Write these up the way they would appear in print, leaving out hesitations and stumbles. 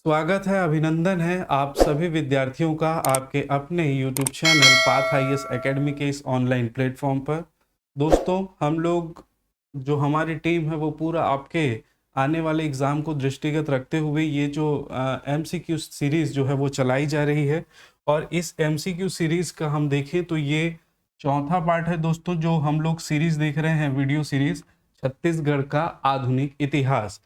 स्वागत है, अभिनंदन है आप सभी विद्यार्थियों का आपके अपने YouTube channel path IAS academy के इस ऑनलाइन प्लेटफॉर्म पर। दोस्तों, हम लोग जो हमारी टीम है वो पूरा आपके आने वाले एग्ज़ाम को दृष्टिगत रखते हुए ये जो MCQ सीरीज़ जो है वो चलाई जा रही है। और इस MCQ सीरीज़ का हम देखें तो ये चौथा पार्ट है दोस्तों, जो हम लोग सीरीज़ देख रहे हैं, वीडियो सीरीज़ छत्तीसगढ़ का आधुनिक इतिहास।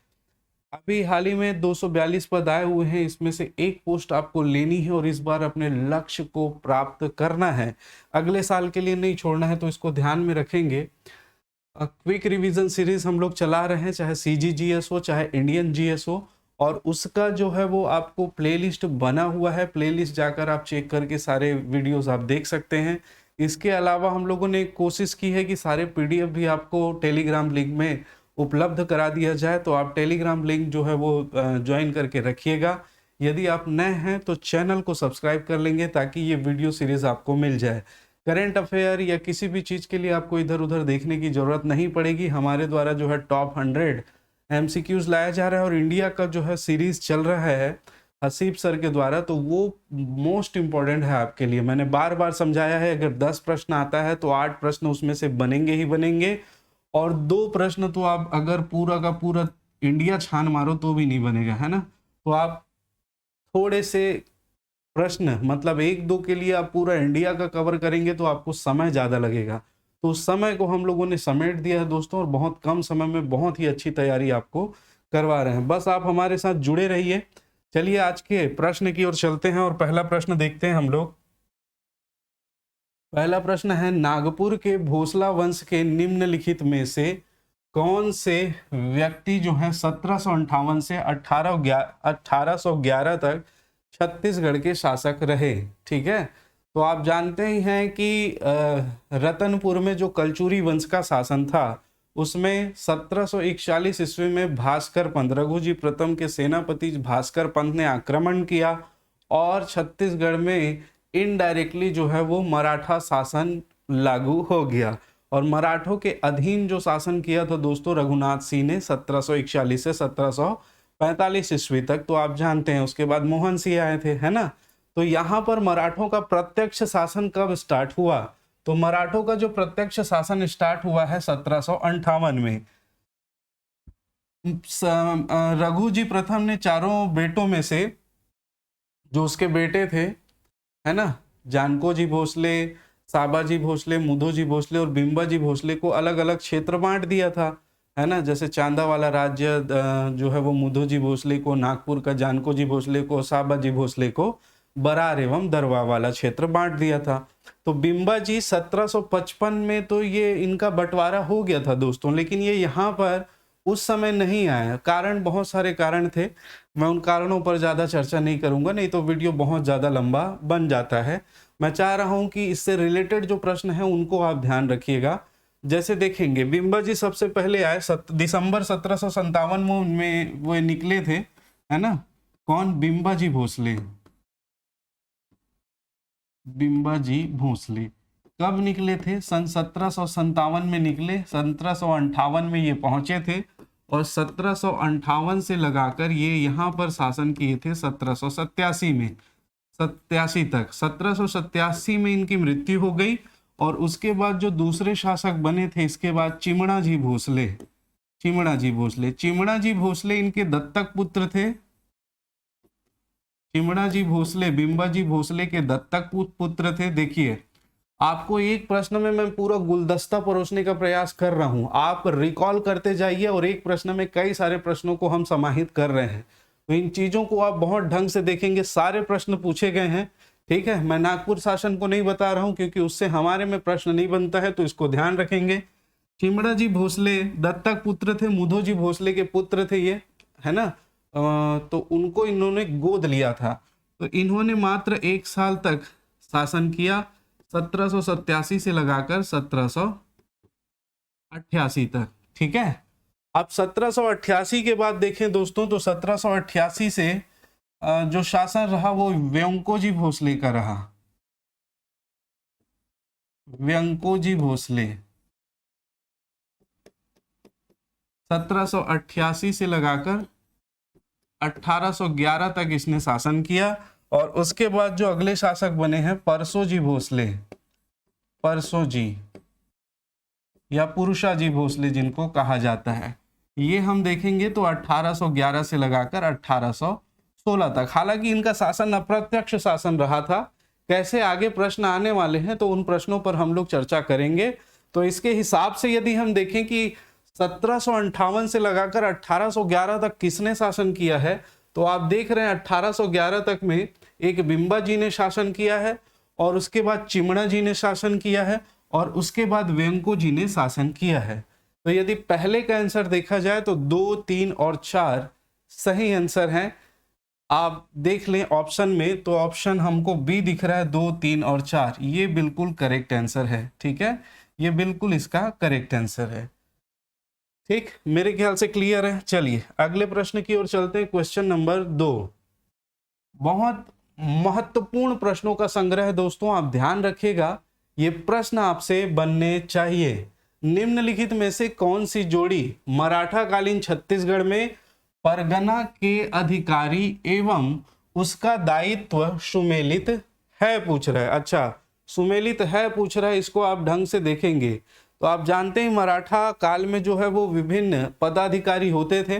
अभी हाल ही में 242 पद आए हुए हैं, इसमें से एक पोस्ट आपको लेनी है और इस बार अपने लक्ष्य को प्राप्त करना है। अगले साल के लिए नहीं छोड़ना है, तो इसको ध्यान में रखेंगे। क्विक रिवीजन सीरीज हम लोग चला रहे हैं, चाहे CGGS हो चाहे इंडियन जीएस हो, और उसका जो है वो आपको प्लेलिस्ट बना हुआ है। प्लेलिस्ट जाकर आप चेक करके सारे वीडियोस आप देख सकते हैं। इसके अलावा हम लोगों ने कोशिश की है कि सारे PDF भी आपको टेलीग्राम लिंक में उपलब्ध करा दिया जाए, तो आप टेलीग्राम लिंक जो है वो ज्वाइन करके रखिएगा। यदि आप नए हैं तो चैनल को सब्सक्राइब कर लेंगे ताकि ये वीडियो सीरीज आपको मिल जाए। करंट अफेयर या किसी भी चीज़ के लिए आपको इधर उधर देखने की ज़रूरत नहीं पड़ेगी। हमारे द्वारा जो है टॉप 100 MCQs लाया जा रहा है और इंडिया का जो है सीरीज चल रहा है हसीब सर के द्वारा, तो वो मोस्ट इम्पॉर्टेंट है आपके लिए। मैंने बार बार समझाया है, अगर 10 प्रश्न आता है तो 8 प्रश्न उसमें से बनेंगे ही बनेंगे, और 2 प्रश्न तो आप अगर पूरा का पूरा इंडिया छान मारो तो भी नहीं बनेगा, है ना। तो आप थोड़े से प्रश्न, मतलब 1-2 के लिए आप पूरा इंडिया का कवर करेंगे तो आपको समय ज़्यादा लगेगा। तो उस समय को हम लोगों ने समेट दिया है दोस्तों, और बहुत कम समय में बहुत ही अच्छी तैयारी आपको करवा रहे हैं। बस आप हमारे साथ जुड़े रहिए। चलिए आज के प्रश्न की ओर चलते हैं और पहला प्रश्न देखते हैं हम लोग। पहला प्रश्न है, नागपुर के भोसला वंश के निम्नलिखित में से कौन से व्यक्ति जो है 1758 से 1811 तक छत्तीसगढ़ के शासक रहे। ठीक है, तो आप जानते ही हैं कि रतनपुर में जो कलचुरी वंश का शासन था, उसमें 1741 ईस्वी में भास्कर पंत, रघुजी प्रथम के सेनापति भास्कर पंत ने आक्रमण किया और छत्तीसगढ़ में इनडायरेक्टली जो है वो मराठा शासन लागू हो गया। और मराठों के अधीन जो शासन किया था दोस्तों रघुनाथ सिंह ने 1741 से 1745 ईस्वी तक, तो आप जानते हैं उसके बाद मोहन सिंह आए थे, है ना। तो यहाँ पर मराठों का प्रत्यक्ष शासन कब स्टार्ट हुआ? तो मराठों का जो प्रत्यक्ष शासन स्टार्ट हुआ है 1758 में। रघुजी प्रथम ने चारों बेटों में से, जो उसके बेटे थे, है ना, जानको जी भोसले, साबाजी भोसले, मुधोजी भोसले और बिम्बाजी भोसले को अलग अलग क्षेत्र बांट दिया था, है ना। जैसे चांदा वाला राज्य जो है वो मुधोजी भोसले को, नागपुर का जानको जी भोसले को, साबाजी भोसले को बरार एवं दरवा वाला क्षेत्र बांट दिया था। तो बिम्बाजी 1755 में तो ये इनका बंटवारा हो गया था दोस्तों, लेकिन ये यहाँ पर उस समय नहीं आया। कारण, बहुत सारे कारण थे, मैं उन कारणों पर ज़्यादा चर्चा नहीं करूंगा, नहीं तो वीडियो बहुत ज़्यादा लंबा बन जाता है। मैं चाह रहा हूं कि इससे रिलेटेड जो प्रश्न है उनको आप ध्यान रखिएगा। जैसे देखेंगे, बिम्बाजी सबसे पहले आए दिसंबर 1757 में वो निकले थे, है ना। कौन? बिम्बाजी भोसले। बिम्बाजी भोसले कब निकले थे? सन 1757 में निकले, 1758 में ये पहुंचे थे और 1758 से लगाकर ये यहाँ पर शासन किए थे 1787 में, 87 तक। 1787 में इनकी मृत्यु हो गई और उसके बाद जो दूसरे शासक बने थे इसके बाद चिमणा जी भोसले। चिमणा जी भोसले, चिमणा जी भोसले इनके दत्तक पुत्र थे। चिमणा जी भोसले बिम्बाजी भोसले के दत्तक पुत्र थे। देखिए, आपको एक प्रश्न में मैं पूरा गुलदस्ता परोसने का प्रयास कर रहा हूं, आप रिकॉल करते जाइए और एक प्रश्न में कई सारे प्रश्नों को हम समाहित कर रहे हैं, तो इन चीजों को आप बहुत ढंग से देखेंगे। सारे प्रश्न पूछे गए हैं, ठीक है। मैं नागपुर शासन को नहीं बता रहा हूं क्योंकि उससे हमारे में प्रश्न नहीं बनता है, तो इसको ध्यान रखेंगे। चिमड़ा जी भोसले दत्तक पुत्र थे, मुधो जी भोसले के पुत्र थे ये, है ना। तो उनको इन्होंने गोद लिया था, तो इन्होंने मात्र 1 साल तक शासन किया, 1787 से लगाकर 1788 तक, ठीक है। अब 1788 के बाद देखें दोस्तों, तो 1788 से जो शासन रहा वो व्यंकोजी भोसले का रहा। व्यंकोजी भोसले 1788 से लगाकर 1811 तक इसने शासन किया। और उसके बाद जो अगले शासक बने हैं परसोजी भोसले, परसोजी या पुरुषाजी भोसले जिनको कहा जाता है, ये हम देखेंगे तो 1811 से लगाकर 1816 तक। हालांकि इनका शासन अप्रत्यक्ष शासन रहा था। कैसे आगे प्रश्न आने वाले हैं तो उन प्रश्नों पर हम लोग चर्चा करेंगे। तो इसके हिसाब से यदि हम देखें कि 1758 से लगाकर 1811 तक किसने शासन किया है, तो आप देख रहे हैं 1811 तक में एक बिंबा जी ने शासन किया है, और उसके बाद चिमणा जी ने शासन किया है, और उसके बाद वेंको जी ने शासन किया है। तो यदि पहले का आंसर देखा जाए तो 2, 3 और 4 सही आंसर हैं। आप देख लें ऑप्शन में, तो ऑप्शन हमको बी दिख रहा है, 2, 3 और 4, ये बिल्कुल करेक्ट आंसर है। ठीक है, ये बिल्कुल इसका करेक्ट आंसर है। ठीक, मेरे ख्याल से क्लियर है। चलिए अगले प्रश्न की ओर चलते हैं। क्वेश्चन नंबर 2, बहुत महत्वपूर्ण प्रश्नों का संग्रह है दोस्तों, आप ध्यान रखिएगा, ये प्रश्न आपसे बनने चाहिए। निम्नलिखित में से कौन सी जोड़ी मराठा कालीन छत्तीसगढ़ में परगना के अधिकारी एवं उसका दायित्व सुमेलित है, पूछ रहा है। अच्छा, सुमेलित है पूछ रहा है, इसको आप ढंग से देखेंगे तो आप जानते हैं मराठा काल में जो है वो विभिन्न पदाधिकारी होते थे,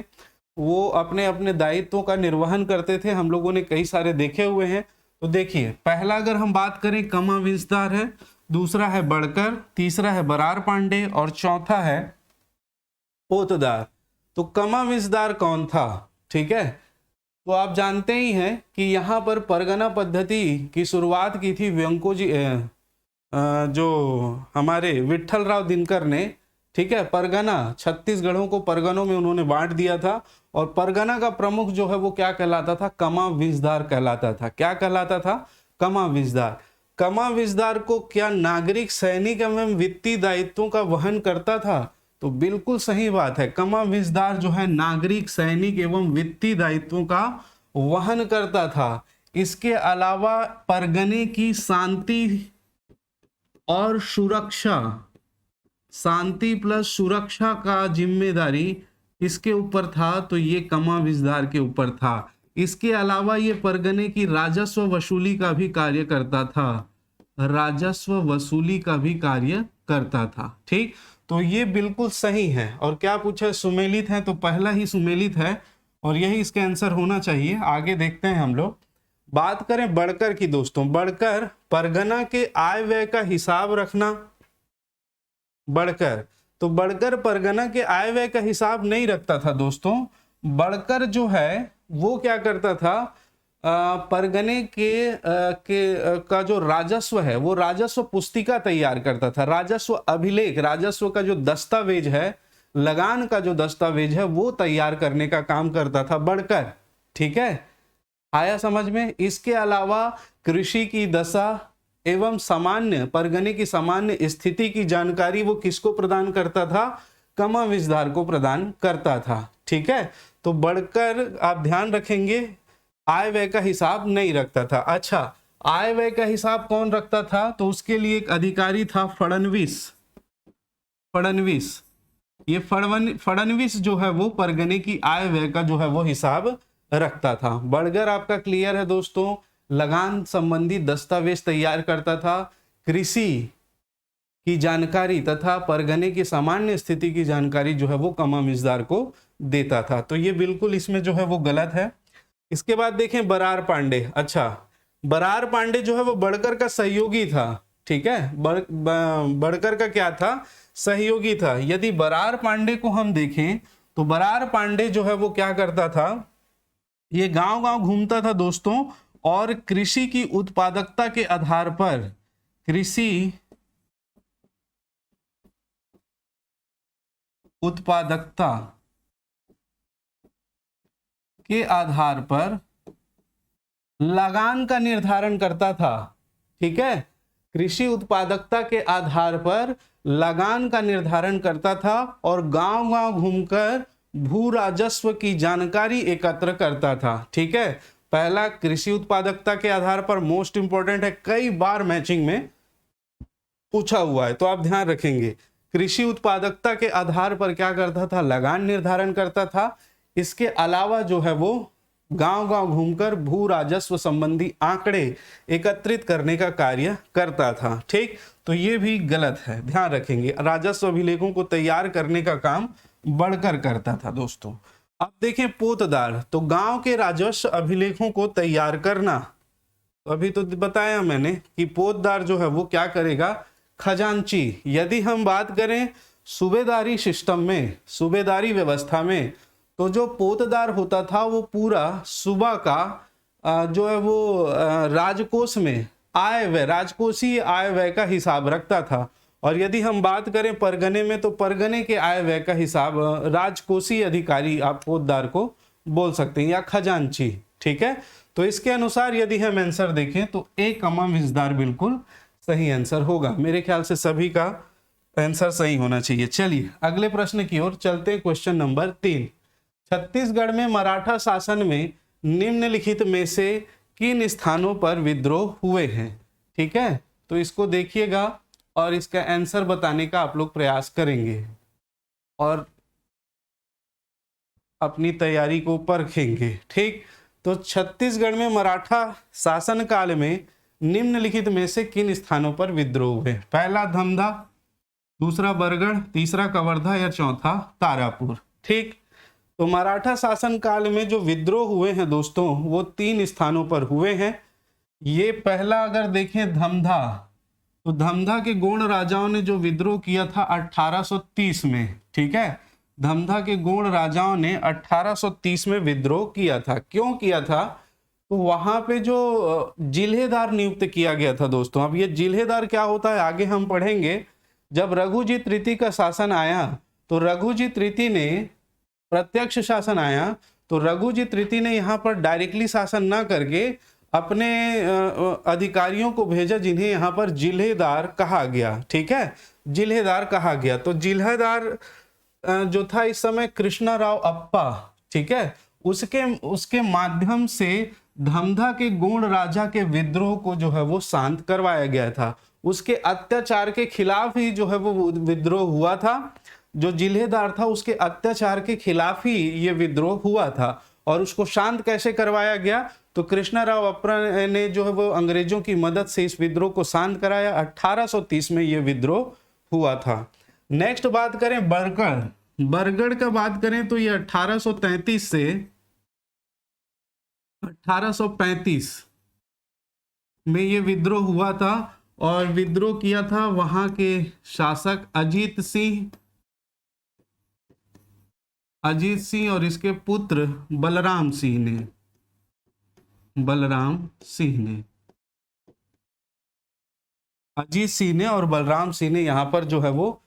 वो अपने अपने दायित्वों का निर्वहन करते थे। हम लोगों ने कई सारे देखे हुए हैं। तो देखिए, पहला अगर हम बात करें कमा विंसदार है, दूसरा है बड़कर, तीसरा है बरार पांडे और चौथा है पोतदार। तो कमा विंसदार कौन था? ठीक है, तो आप जानते ही हैं कि यहाँ पर परगना पद्धति की शुरुआत की थी वेंको जी, जो हमारे विट्ठल राव दिनकर ने। ठीक है, परगना छत्तीसगढ़ों को परगनों में उन्होंने बांट दिया था, और परगना का प्रमुख जो है वो क्या कहलाता था? कमा विंसदार कहलाता था। क्या कहलाता था? कमा विंसदार। कमा विंसदार को क्या नागरिक, सैनिक एवं वित्तीय दायित्वों का वहन करता था? तो बिल्कुल सही बात है, कमा विंसदार जो है नागरिक, सैनिक एवं वित्तीय दायित्वों का वहन करता था। इसके अलावा परगने की शांति और सुरक्षा, शांति प्लस सुरक्षा का जिम्मेदारी इसके ऊपर था, तो ये कमा विंसदार के ऊपर था। इसके अलावा ये परगने की राजस्व वसूली का भी कार्य करता था, राजस्व वसूली का भी कार्य करता था। ठीक, तो ये बिल्कुल सही है। और क्या पूछा है? सुमेलित है, तो पहला ही सुमेलित है और यही इसका आंसर होना चाहिए। आगे देखते हैं हम लोग। बात करें बड़कर की दोस्तों, बड़कर परगना के आय व्यय का हिसाब रखना। बड़कर, तो बड़कर परगना के आय व्यय का हिसाब नहीं रखता था दोस्तों। बड़कर जो है वो क्या करता था? परगने का जो राजस्व है वो राजस्व पुस्तिका तैयार करता था, राजस्व अभिलेख, राजस्व का जो दस्तावेज है, लगान का जो दस्तावेज है वो तैयार करने का काम करता था बड़कर। ठीक है, आया समझ में? इसके अलावा कृषि की दशा एवं सामान्य, परगने की सामान्य स्थिति की जानकारी वो किसको प्रदान करता था? कमा विंसदार को प्रदान करता था। ठीक है, तो बड़कर आप ध्यान रखेंगे आय व्यय का हिसाब नहीं रखता था। अच्छा, आय व्यय का हिसाब कौन रखता था? तो उसके लिए एक अधिकारी था फडणवीस। फडणवीस, ये फडणवीस जो है वो परगने की आय व्यय का जो है वो हिसाब रखता था। बड़कर आपका क्लियर है दोस्तों, लगान संबंधी दस्तावेज तैयार करता था, कृषि की जानकारी तथा परगने की सामान्य स्थिति की जानकारी जो है वो कमा विंसदार को देता था। तो ये बिल्कुल इसमें जो है वो गलत है। इसके बाद देखें बरार पांडे। अच्छा, बरार पांडे जो है वो बड़कर का सहयोगी था। ठीक है, बड़कर का क्या था? सहयोगी था। यदि बरार पांडे को हम देखें तो बरार पांडे जो है वो क्या करता था? ये गांव गांव घूमता था दोस्तों, और कृषि की उत्पादकता के आधार पर, कृषि उत्पादकता के आधार पर लगान का निर्धारण करता था। ठीक है, कृषि उत्पादकता के आधार पर लगान का निर्धारण करता था और गांव गांव घूमकर भू राजस्व की जानकारी एकत्र करता था। ठीक है, पहला कृषि उत्पादकता के आधार पर मोस्ट इंपॉर्टेंट है, कई बार मैचिंग में पूछा हुआ है, तो आप ध्यान रखेंगे। कृषि उत्पादकता के आधार पर क्या करता था? लगान निर्धारण करता था। इसके अलावा जो है वो गांव गांव घूमकर भू राजस्व संबंधी आंकड़े एकत्रित करने का कार्य करता था। ठीक, तो ये भी गलत है, ध्यान रखेंगे। राजस्व अभिलेखों को तैयार करने का काम बढ़कर करता था दोस्तों। अब देखें पोतदार, तो गांव के राजस्व अभिलेखों को तैयार करना, तो अभी तो बताया मैंने कि पोतदार जो है वो क्या करेगा, खजांची। यदि हम बात करें सूबेदारी सिस्टम में, सूबेदारी व्यवस्था में, तो जो पोतदार होता था वो पूरा सूबा का जो है वो राजकोष में आय व्यय, राजकोषीय आय व्यय का हिसाब रखता था। और यदि हम बात करें परगने में, तो परगने के आय व्यय का हिसाब राजकोषीय अधिकारी आप पोतदार को बोल सकते हैं, या खजांची। ठीक है, तो इसके अनुसार यदि हम आंसर देखें तो ए कमा विस्तार बिल्कुल सही आंसर होगा। मेरे ख्याल से सभी का आंसर सही होना चाहिए। चलिए अगले प्रश्न की ओर चलते हैं। क्वेश्चन नंबर 3, छत्तीसगढ़ में मराठा शासन में निम्नलिखित में से किन स्थानों पर विद्रोह हुए हैं? ठीक है, तो इसको देखिएगा और इसका आंसर बताने का आप लोग प्रयास करेंगे और अपनी तैयारी को परखेंगे। ठीक, तो छत्तीसगढ़ में मराठा शासन काल में निम्नलिखित में से किन स्थानों पर विद्रोह हुए? पहला धमधा, दूसरा बरगढ़, तीसरा कवर्धा या चौथा तारापुर। ठीक, तो मराठा शासन काल में जो विद्रोह हुए हैं दोस्तों वो 3 स्थानों पर हुए हैं। ये पहला अगर देखें धमधा, तो धमधा के गोंड राजाओं ने जो विद्रोह किया था 1830 में। ठीक है, धमधा के गोंड राजाओं ने 1830 में विद्रोह किया था। क्यों किया था? तो वहां पे जो जिल्हेदार नियुक्त किया गया था दोस्तों। अब ये जिल्हेदार क्या होता है आगे हम पढ़ेंगे। जब रघुजी तृतीय का शासन आया तो रघुजी तृतीय ने प्रत्यक्ष शासन आया तो रघुजी तृतीय ने यहाँ पर डायरेक्टली शासन ना करके अपने अधिकारियों को भेजा जिन्हें यहाँ पर जिल्हेदार कहा गया। ठीक है, जिल्हेदार कहा गया। तो जिल्हेदार जो था इस समय कृष्णा राव अप्पा, ठीक है, उसके माध्यम से धमधा के गोंड राजा के विद्रोह को जो है वो शांत करवाया गया था। उसके अत्याचार के खिलाफ ही जो है वो विद्रोह हुआ था। जो जिल्हेदार था उसके अत्याचार के खिलाफ ही ये विद्रोह हुआ था। और उसको शांत कैसे करवाया गया? तो कृष्णा राव अप्पा ने जो है वो अंग्रेजों की मदद से इस विद्रोह को शांत कराया। 1830 में ये विद्रोह हुआ था। नेक्स्ट बात करें बरगढ़, बरगढ़ का बात करें तो ये 1833 से 1835 में ये विद्रोह हुआ था। और विद्रोह किया था वहां के शासक अजीत सिंह और इसके पुत्र बलराम सिंह ने। अजीत सिंह ने और बलराम सिंह ने यहाँ पर जो है वो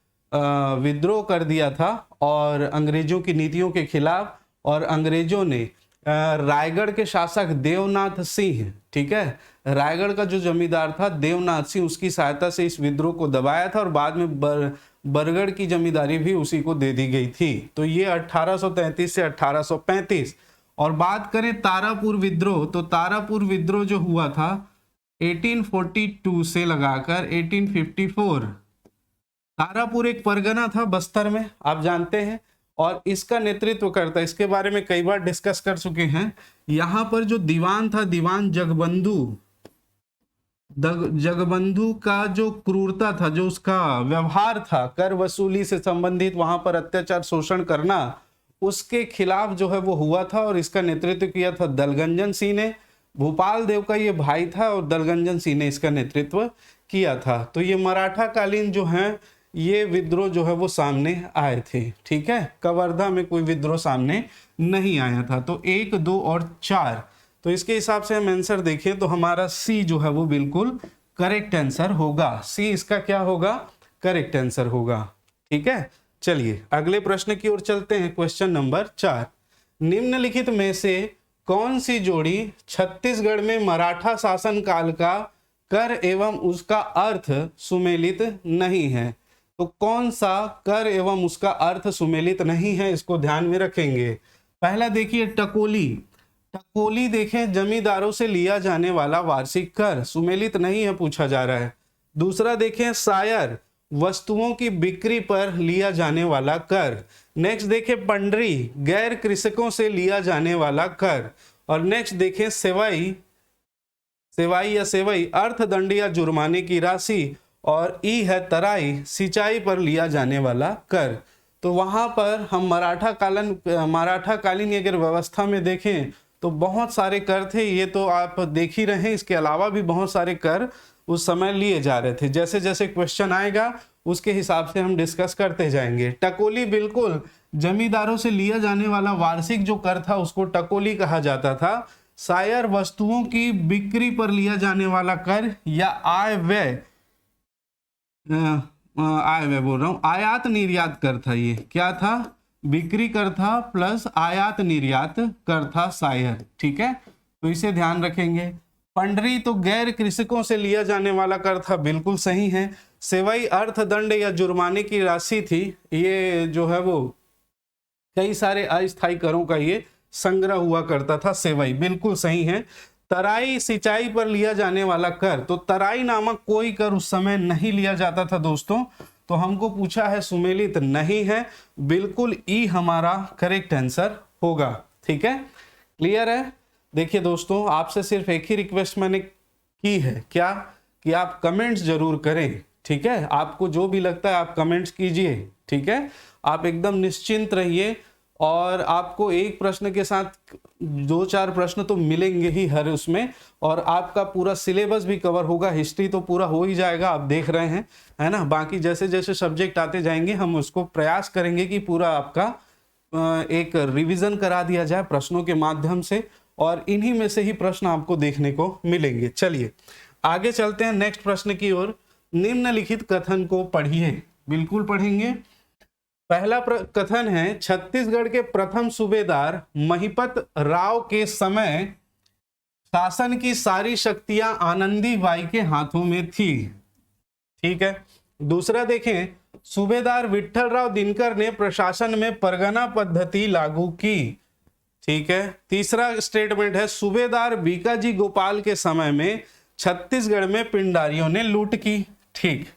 विद्रोह कर दिया था और अंग्रेजों की नीतियों के खिलाफ। और अंग्रेजों ने रायगढ़ के शासक देवनाथ सिंह, ठीक है, रायगढ़ का जो जमींदार था देवनाथ सिंह, उसकी सहायता से इस विद्रोह को दबाया था और बाद में बरगढ़ की जमींदारी भी उसी को दे दी गई थी। तो ये 1833 से 1835। और बात करें तारापुर विद्रोह, तो तारापुर विद्रोह जो हुआ था 1842 से लगाकर 1854। तारापुर एक परगना था बस्तर में, आप जानते हैं, और इसका नेतृत्व करता, इसके बारे में कई बार डिस्कस कर चुके हैं। यहाँ पर जो दीवान था, दीवान जगबंधु का जो क्रूरता था, जो उसका व्यवहार था कर वसूली से संबंधित, वहां पर अत्याचार शोषण करना, उसके खिलाफ जो है वो हुआ था। और इसका नेतृत्व किया था दलगंजन सिंह ने। भूपाल देव का ये भाई था और दलगंजन सिंह ने इसका नेतृत्व किया था। तो ये मराठा कालीन जो है ये विद्रोह जो है वो सामने आए थे। ठीक है, कवर्धा में कोई विद्रोह सामने नहीं आया था। तो 1, 2 और 4, तो इसके हिसाब से हम आंसर देखें तो हमारा सी जो है वो बिल्कुल करेक्ट आंसर होगा। सी इसका क्या होगा? करेक्ट आंसर होगा। ठीक है, चलिए अगले प्रश्न की ओर चलते हैं। क्वेश्चन नंबर 4, निम्नलिखित में से कौन सी जोड़ी छत्तीसगढ़ में मराठा शासन काल का कर एवं उसका अर्थ सुमेलित नहीं है? तो कौन सा कर एवं उसका अर्थ सुमेलित नहीं है, इसको ध्यान में रखेंगे। पहला देखिए टकोली। टकोली देखें, जमींदारों से लिया जाने वाला वार्षिक कर, सुमेलित नहीं है, पूछा जा रहा है। दूसरा देखें सायर, वस्तुओं की बिक्री पर लिया जाने वाला कर। नेक्स्ट देखें पंडरी, गैर कृषकों से लिया जाने वाला कर। और नेक्स्ट देखें सेवाई, सेवाई या सेवई अर्थदंड या जुर्माने की राशि, और ई है तराई, सिंचाई पर लिया जाने वाला कर। तो वहां पर हम मराठा कालीन अगर व्यवस्था में देखें तो बहुत सारे कर थे, ये तो आप देख ही रहे हैं। इसके अलावा भी बहुत सारे कर उस समय लिए जा रहे थे। जैसे जैसे क्वेश्चन आएगा उसके हिसाब से हम डिस्कस करते जाएंगे। टकोली, बिल्कुल जमींदारों से लिया जाने वाला वार्षिक जो कर था उसको टकोली कहा जाता था। शायर, वस्तुओं की बिक्री पर लिया जाने वाला कर या आय व्यय बोल रहा हूं, आयात निर्यात कर था। ये क्या था? बिक्री कर था प्लस आयात निर्यात कर था शायर। ठीक है, तो इसे ध्यान रखेंगे। पंडरी तो गैर कृषकों से लिया जाने वाला कर था, बिल्कुल सही है। सेवई अर्थदंड या जुर्माने की राशि थी। ये जो है वो कई सारे अस्थायी करों का ये संग्रह हुआ करता था। सेवई बिल्कुल सही है। तराई सिंचाई पर लिया जाने वाला कर, तो तराई नामक कोई कर उस समय नहीं लिया जाता था दोस्तों। तो हमको पूछा है सुमेलित, नहीं है, बिल्कुल ई हमारा करेक्ट आंसर होगा। ठीक है, क्लियर है। देखिए दोस्तों, आपसे सिर्फ एक ही रिक्वेस्ट मैंने की है, क्या कि आप कमेंट्स जरूर करें। ठीक है, आपको जो भी लगता है आप कमेंट्स कीजिए। ठीक है, आप एकदम निश्चिंत रहिए, और आपको एक प्रश्न के साथ 2-4 प्रश्न तो मिलेंगे ही हर उसमें, और आपका पूरा सिलेबस भी कवर होगा। हिस्ट्री तो पूरा हो ही जाएगा, आप देख रहे हैं, है ना। बाकी जैसे जैसे सब्जेक्ट आते जाएंगे हम उसको प्रयास करेंगे कि पूरा आपका एक रिवीजन करा दिया जाए प्रश्नों के माध्यम से, और इन्हीं में से ही प्रश्न आपको देखने को मिलेंगे। चलिए आगे चलते हैं नेक्स्ट प्रश्न की ओर। निम्नलिखित कथन को पढ़िए। बिल्कुल पढ़ेंगे। पहला कथन है, छत्तीसगढ़ के प्रथम सूबेदार महिपत राव के समय शासन की सारी शक्तियां आनंदीबाई के हाथों में थी। ठीक है। दूसरा देखें, सूबेदार विट्ठलराव दिनकर ने प्रशासन में परगना पद्धति लागू की। ठीक है। तीसरा स्टेटमेंट है, सूबेदार बीकाजी गोपाल के समय में छत्तीसगढ़ में पिंडारियों ने लूट की। ठीक,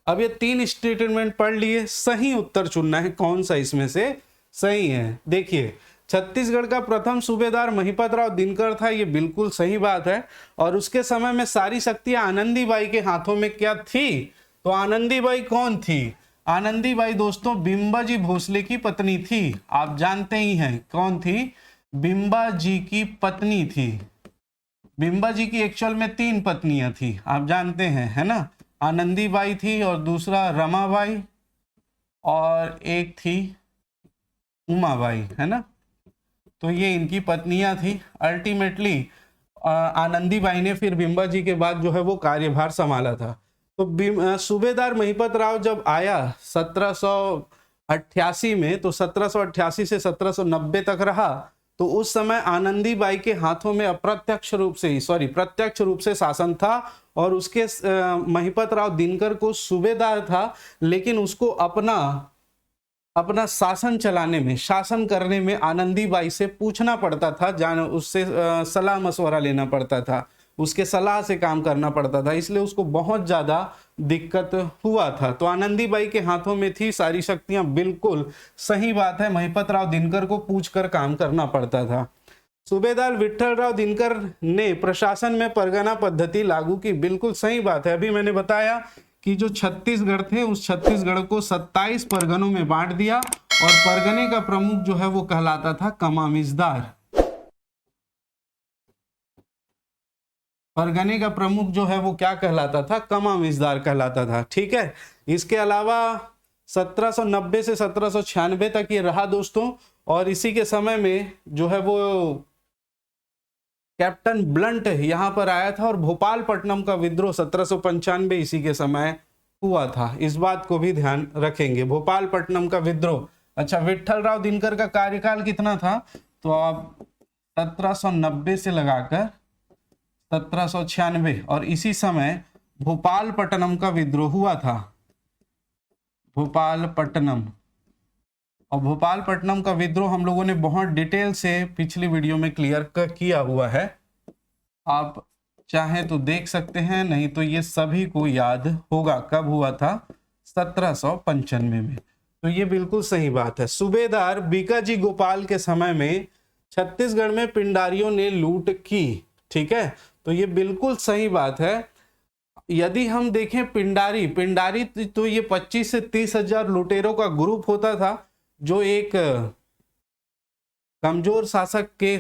अब ये 3 स्टेटमेंट पढ़ लिए, सही उत्तर चुनना है कौन सा इसमें से सही है। देखिए, छत्तीसगढ़ का प्रथम सूबेदार महिपत राव दिनकर था, ये बिल्कुल सही बात है। और उसके समय में सारी शक्तियां आनंदीबाई के हाथों में क्या थी? तो आनंदीबाई कौन थी? आनंदीबाई दोस्तों बिंबाजी भोसले की पत्नी थी। आप जानते ही हैं कौन थी? बिंबा जी की पत्नी थी। बिंबा जी की एक्चुअल में 3 पत्नियां थी, आप जानते हैं, है ना। आनंदीबाई थी, और दूसरा रमाबाई, और एक थी उमाबाई, है ना। तो ये इनकी पत्नियां थी। अल्टीमेटली आनंदीबाई ने फिर बिंबा जी के बाद जो है वो कार्यभार संभाला था। तो सूबेदार महिपत राव जब आया 1788 में, तो 1788 से 1790 तक रहा। तो उस समय आनंदीबाई के हाथों में प्रत्यक्ष रूप से शासन था, और उसके महिपत राव दिनकर को सूबेदार था, लेकिन उसको अपना शासन करने में आनंदीबाई से पूछना पड़ता था, उससे सलाह मशवरा लेना पड़ता था, उसके सलाह से काम करना पड़ता था, इसलिए उसको बहुत ज्यादा दिक्कत हुआ था। तो आनंदीबाई के हाथों में थी सारी शक्तियां, बिल्कुल सही बात है। महिपत राव दिनकर को पूछकर काम करना पड़ता था। सूबेदार विट्ठलराव दिनकर ने प्रशासन में परगना पद्धति लागू की, बिल्कुल सही बात है। अभी मैंने बताया कि जो छत्तीसगढ़ थे, उस छत्तीसगढ़ को 27 परगनों में बांट दिया, और परगने का प्रमुख जो है वो कहलाता था कमामिजदार। परगने का प्रमुख जो है वो क्या कहलाता था? कमामिजदार कहलाता था। ठीक है। इसके अलावा 1790 से 1796 तक ये रहा दोस्तों, और इसी के समय में जो है वो कैप्टन ब्लंट यहां पर आया था, और भोपालपट्टनम का विद्रोह 1795 इसी के समय हुआ था। इस बात को भी ध्यान रखेंगे, भोपालपट्टनम का विद्रोह। अच्छा, विट्ठलराव दिनकर का कार्यकाल कितना था? तो आप 1790 से लगाकर 1796, और इसी समय भोपालपट्टनम का विद्रोह हुआ था। भोपालपट्टनम, और भोपालपट्टनम का विद्रोह हम लोगों ने बहुत डिटेल से पिछली वीडियो में क्लियर किया हुआ है, आप चाहें तो देख सकते हैं, नहीं तो ये सभी को याद होगा कब हुआ था, 1795 में। तो ये बिल्कुल सही बात है। सूबेदार बीकाजी गोपाल के समय में छत्तीसगढ़ में पिंडारियों ने लूट की। ठीक है, तो ये बिल्कुल सही बात है। यदि हम देखें पिंडारी पिंडारी तो ये 25 से 30 हजार लुटेरों का ग्रुप होता था, जो एक कमजोर शासक के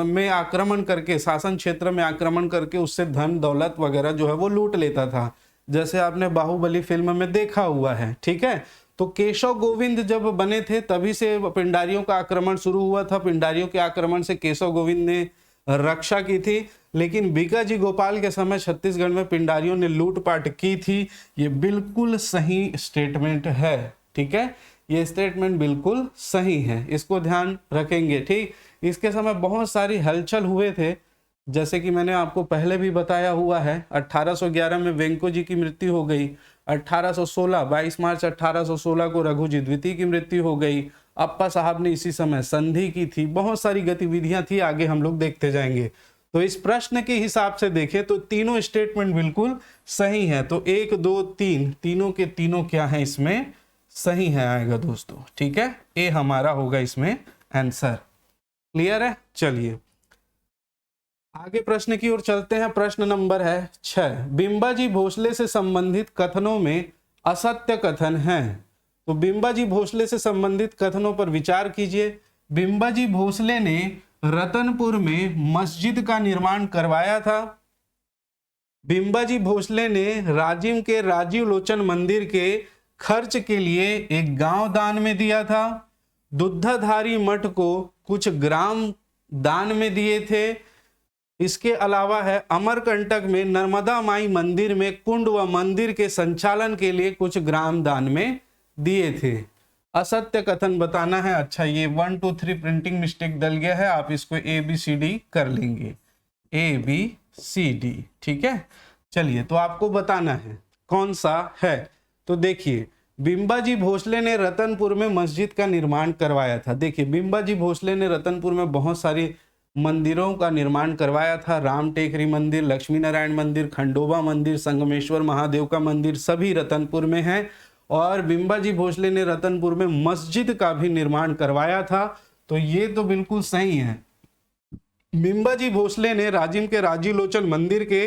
में आक्रमण करके, शासन क्षेत्र में आक्रमण करके उससे धन दौलत वगैरह जो है वो लूट लेता था, जैसे आपने बाहुबली फिल्म में देखा हुआ है। ठीक है, तो केशव गोविंद जब बने थे तभी से पिंडारियों का आक्रमण शुरू हुआ था। पिंडारियों के आक्रमण से केशव गोविंद ने रक्षा की थी, लेकिन बीकाजी गोपाल के समय छत्तीसगढ़ में पिंडारियों ने लूटपाट की थी। ये बिल्कुल सही स्टेटमेंट है। ठीक है, ये स्टेटमेंट बिल्कुल सही है, इसको ध्यान रखेंगे। ठीक, इसके समय बहुत सारी हलचल हुए थे, जैसे कि मैंने आपको पहले भी बताया हुआ है। 1811 में वेंको जी की मृत्यु हो गई। 1816 22 मार्च 1816 को रघु जी द्वितीय की मृत्यु हो गई। अप्पा साहब ने इसी समय संधि की थी। बहुत सारी गतिविधियां थी, आगे हम लोग देखते जाएंगे। तो इस प्रश्न के हिसाब से देखें तो तीनों स्टेटमेंट बिल्कुल सही है। तो 1 2 3 तीनों के तीनों क्या है, इसमें सही है आएगा दोस्तों। ठीक है, ए हमारा होगा इसमें आंसर। क्लियर है? चलिए आगे प्रश्न की ओर चलते हैं। प्रश्न नंबर है 6। बिंबाजी भोसले से संबंधित कथनों में असत्य कथन हैं। तो बिंबाजी भोसले से संबंधित कथनों पर विचार कीजिए। बिंबाजी भोसले ने रतनपुर में मस्जिद का निर्माण करवाया था। बिंबाजी भोसले ने राजिम के राजीव लोचन मंदिर के खर्च के लिए एक गांव दान में दिया था। दुधाधारी मठ को कुछ ग्राम दान में दिए थे। इसके अलावा है अमरकंटक में नर्मदा माई मंदिर में कुंड व मंदिर के संचालन के लिए कुछ ग्राम दान में दिए थे। असत्य कथन बताना है। अच्छा, ये 1 2 3 प्रिंटिंग मिस्टेक डल गया है, आप इसको ABCD कर लेंगे, ABCD। ठीक है, चलिए तो आपको बताना है कौन सा है। तो देखिए, बिंबाजी भोसले ने रतनपुर में मस्जिद का निर्माण करवाया था। देखिए, बिंबाजी भोसले ने रतनपुर में बहुत सारी मंदिरों का निर्माण करवाया था। राम टेकरी मंदिर, लक्ष्मी नारायण मंदिर, खंडोबा मंदिर, संगमेश्वर महादेव का मंदिर सभी रतनपुर में है। और बिंबाजी भोसले ने रतनपुर में मस्जिद का भी निर्माण करवाया था। तो ये तो बिल्कुल सही है। बिंबाजी भोसले ने राजिम के राजीव लोचन मंदिर के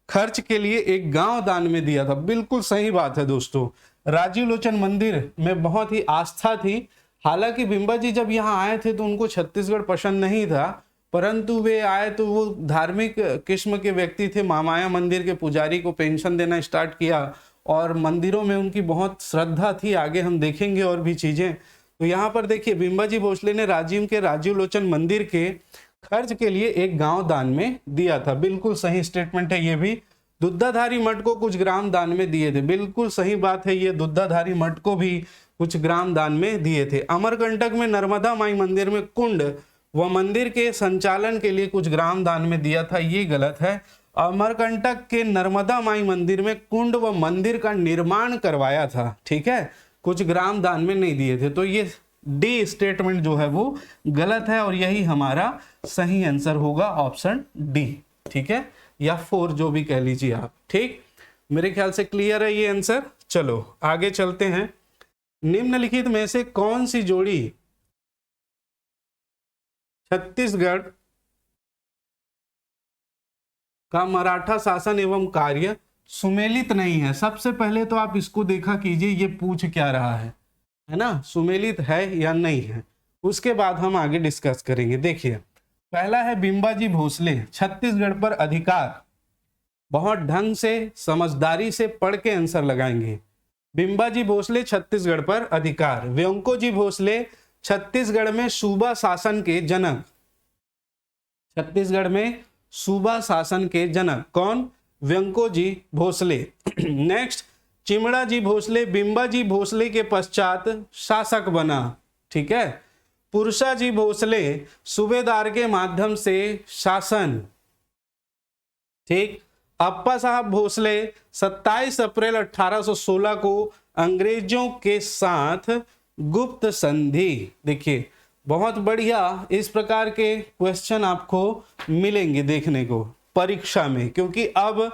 खर्च के लिए एक गांव दान में दिया था। बिल्कुल सही बात है दोस्तों। राजीव लोचन मंदिर में बहुत ही आस्था थी। हालांकि बिंबाजी जब यहाँ आए थे तो उनको छत्तीसगढ़ पसंद नहीं था, परंतु वे आए तो वो धार्मिक किस्म के व्यक्ति थे। महामाया मंदिर के पुजारी को पेंशन देना स्टार्ट किया और मंदिरों में उनकी बहुत श्रद्धा थी। आगे हम देखेंगे और भी चीजें। तो यहाँ पर देखिए, बिंबाजी भोसले ने राजिम के राजीव लोचन मंदिर के खर्च के लिए एक गांव दान में दिया था। बिल्कुल सही स्टेटमेंट है ये भी। दुधाधारी मठ को कुछ ग्राम दान में दिए थे। बिल्कुल सही बात है ये, दुधाधारी मठ को भी कुछ ग्राम दान में दिए थे। अमरकंटक में नर्मदा माई मंदिर में कुंड व मंदिर के संचालन के लिए कुछ ग्राम दान में दिया था, ये गलत है। अमरकंटक के नर्मदा माई मंदिर में कुंड व मंदिर का निर्माण करवाया था। ठीक है, कुछ ग्राम दान में नहीं दिए थे। तो ये डी स्टेटमेंट जो है वो गलत है और यही हमारा सही आंसर होगा, ऑप्शन डी। ठीक है, या 4 जो भी कह लीजिए आप। ठीक, मेरे ख्याल से क्लियर है ये आंसर। चलो आगे चलते हैं। निम्नलिखित में से कौन सी जोड़ी छत्तीसगढ़ का मराठा शासन एवं कार्य सुमेलित नहीं है? सबसे पहले तो आप इसको देखा कीजिए, ये पूछ क्या रहा है ना, सुमेलित है या नहीं है। उसके बाद हम आगे डिस्कस करेंगे। देखिए, पहला है बिंबाजी भोसले छत्तीसगढ़ पर अधिकार। बहुत ढंग से समझदारी से पढ़ के आंसर लगाएंगे। बिंबाजी भोसले छत्तीसगढ़ पर अधिकार। वेंको जी भोसले छत्तीसगढ़ में सूबा शासन के जनक। छत्तीसगढ़ में सूबा शासन के जनक कौन? वेंको जी भोसले। नेक्स्ट, चिमड़ा जी भोसले बिंबाजी भोसले के पश्चात शासक बना। ठीक है। पुरुषा जी भोसले सूबेदार के माध्यम से शासन। ठीक। अप्पा साहब भोसले 27 अप्रैल 1816 को अंग्रेजों के साथ गुप्त संधि। देखिए बहुत बढ़िया, इस प्रकार के क्वेश्चन आपको मिलेंगे देखने को परीक्षा में, क्योंकि अब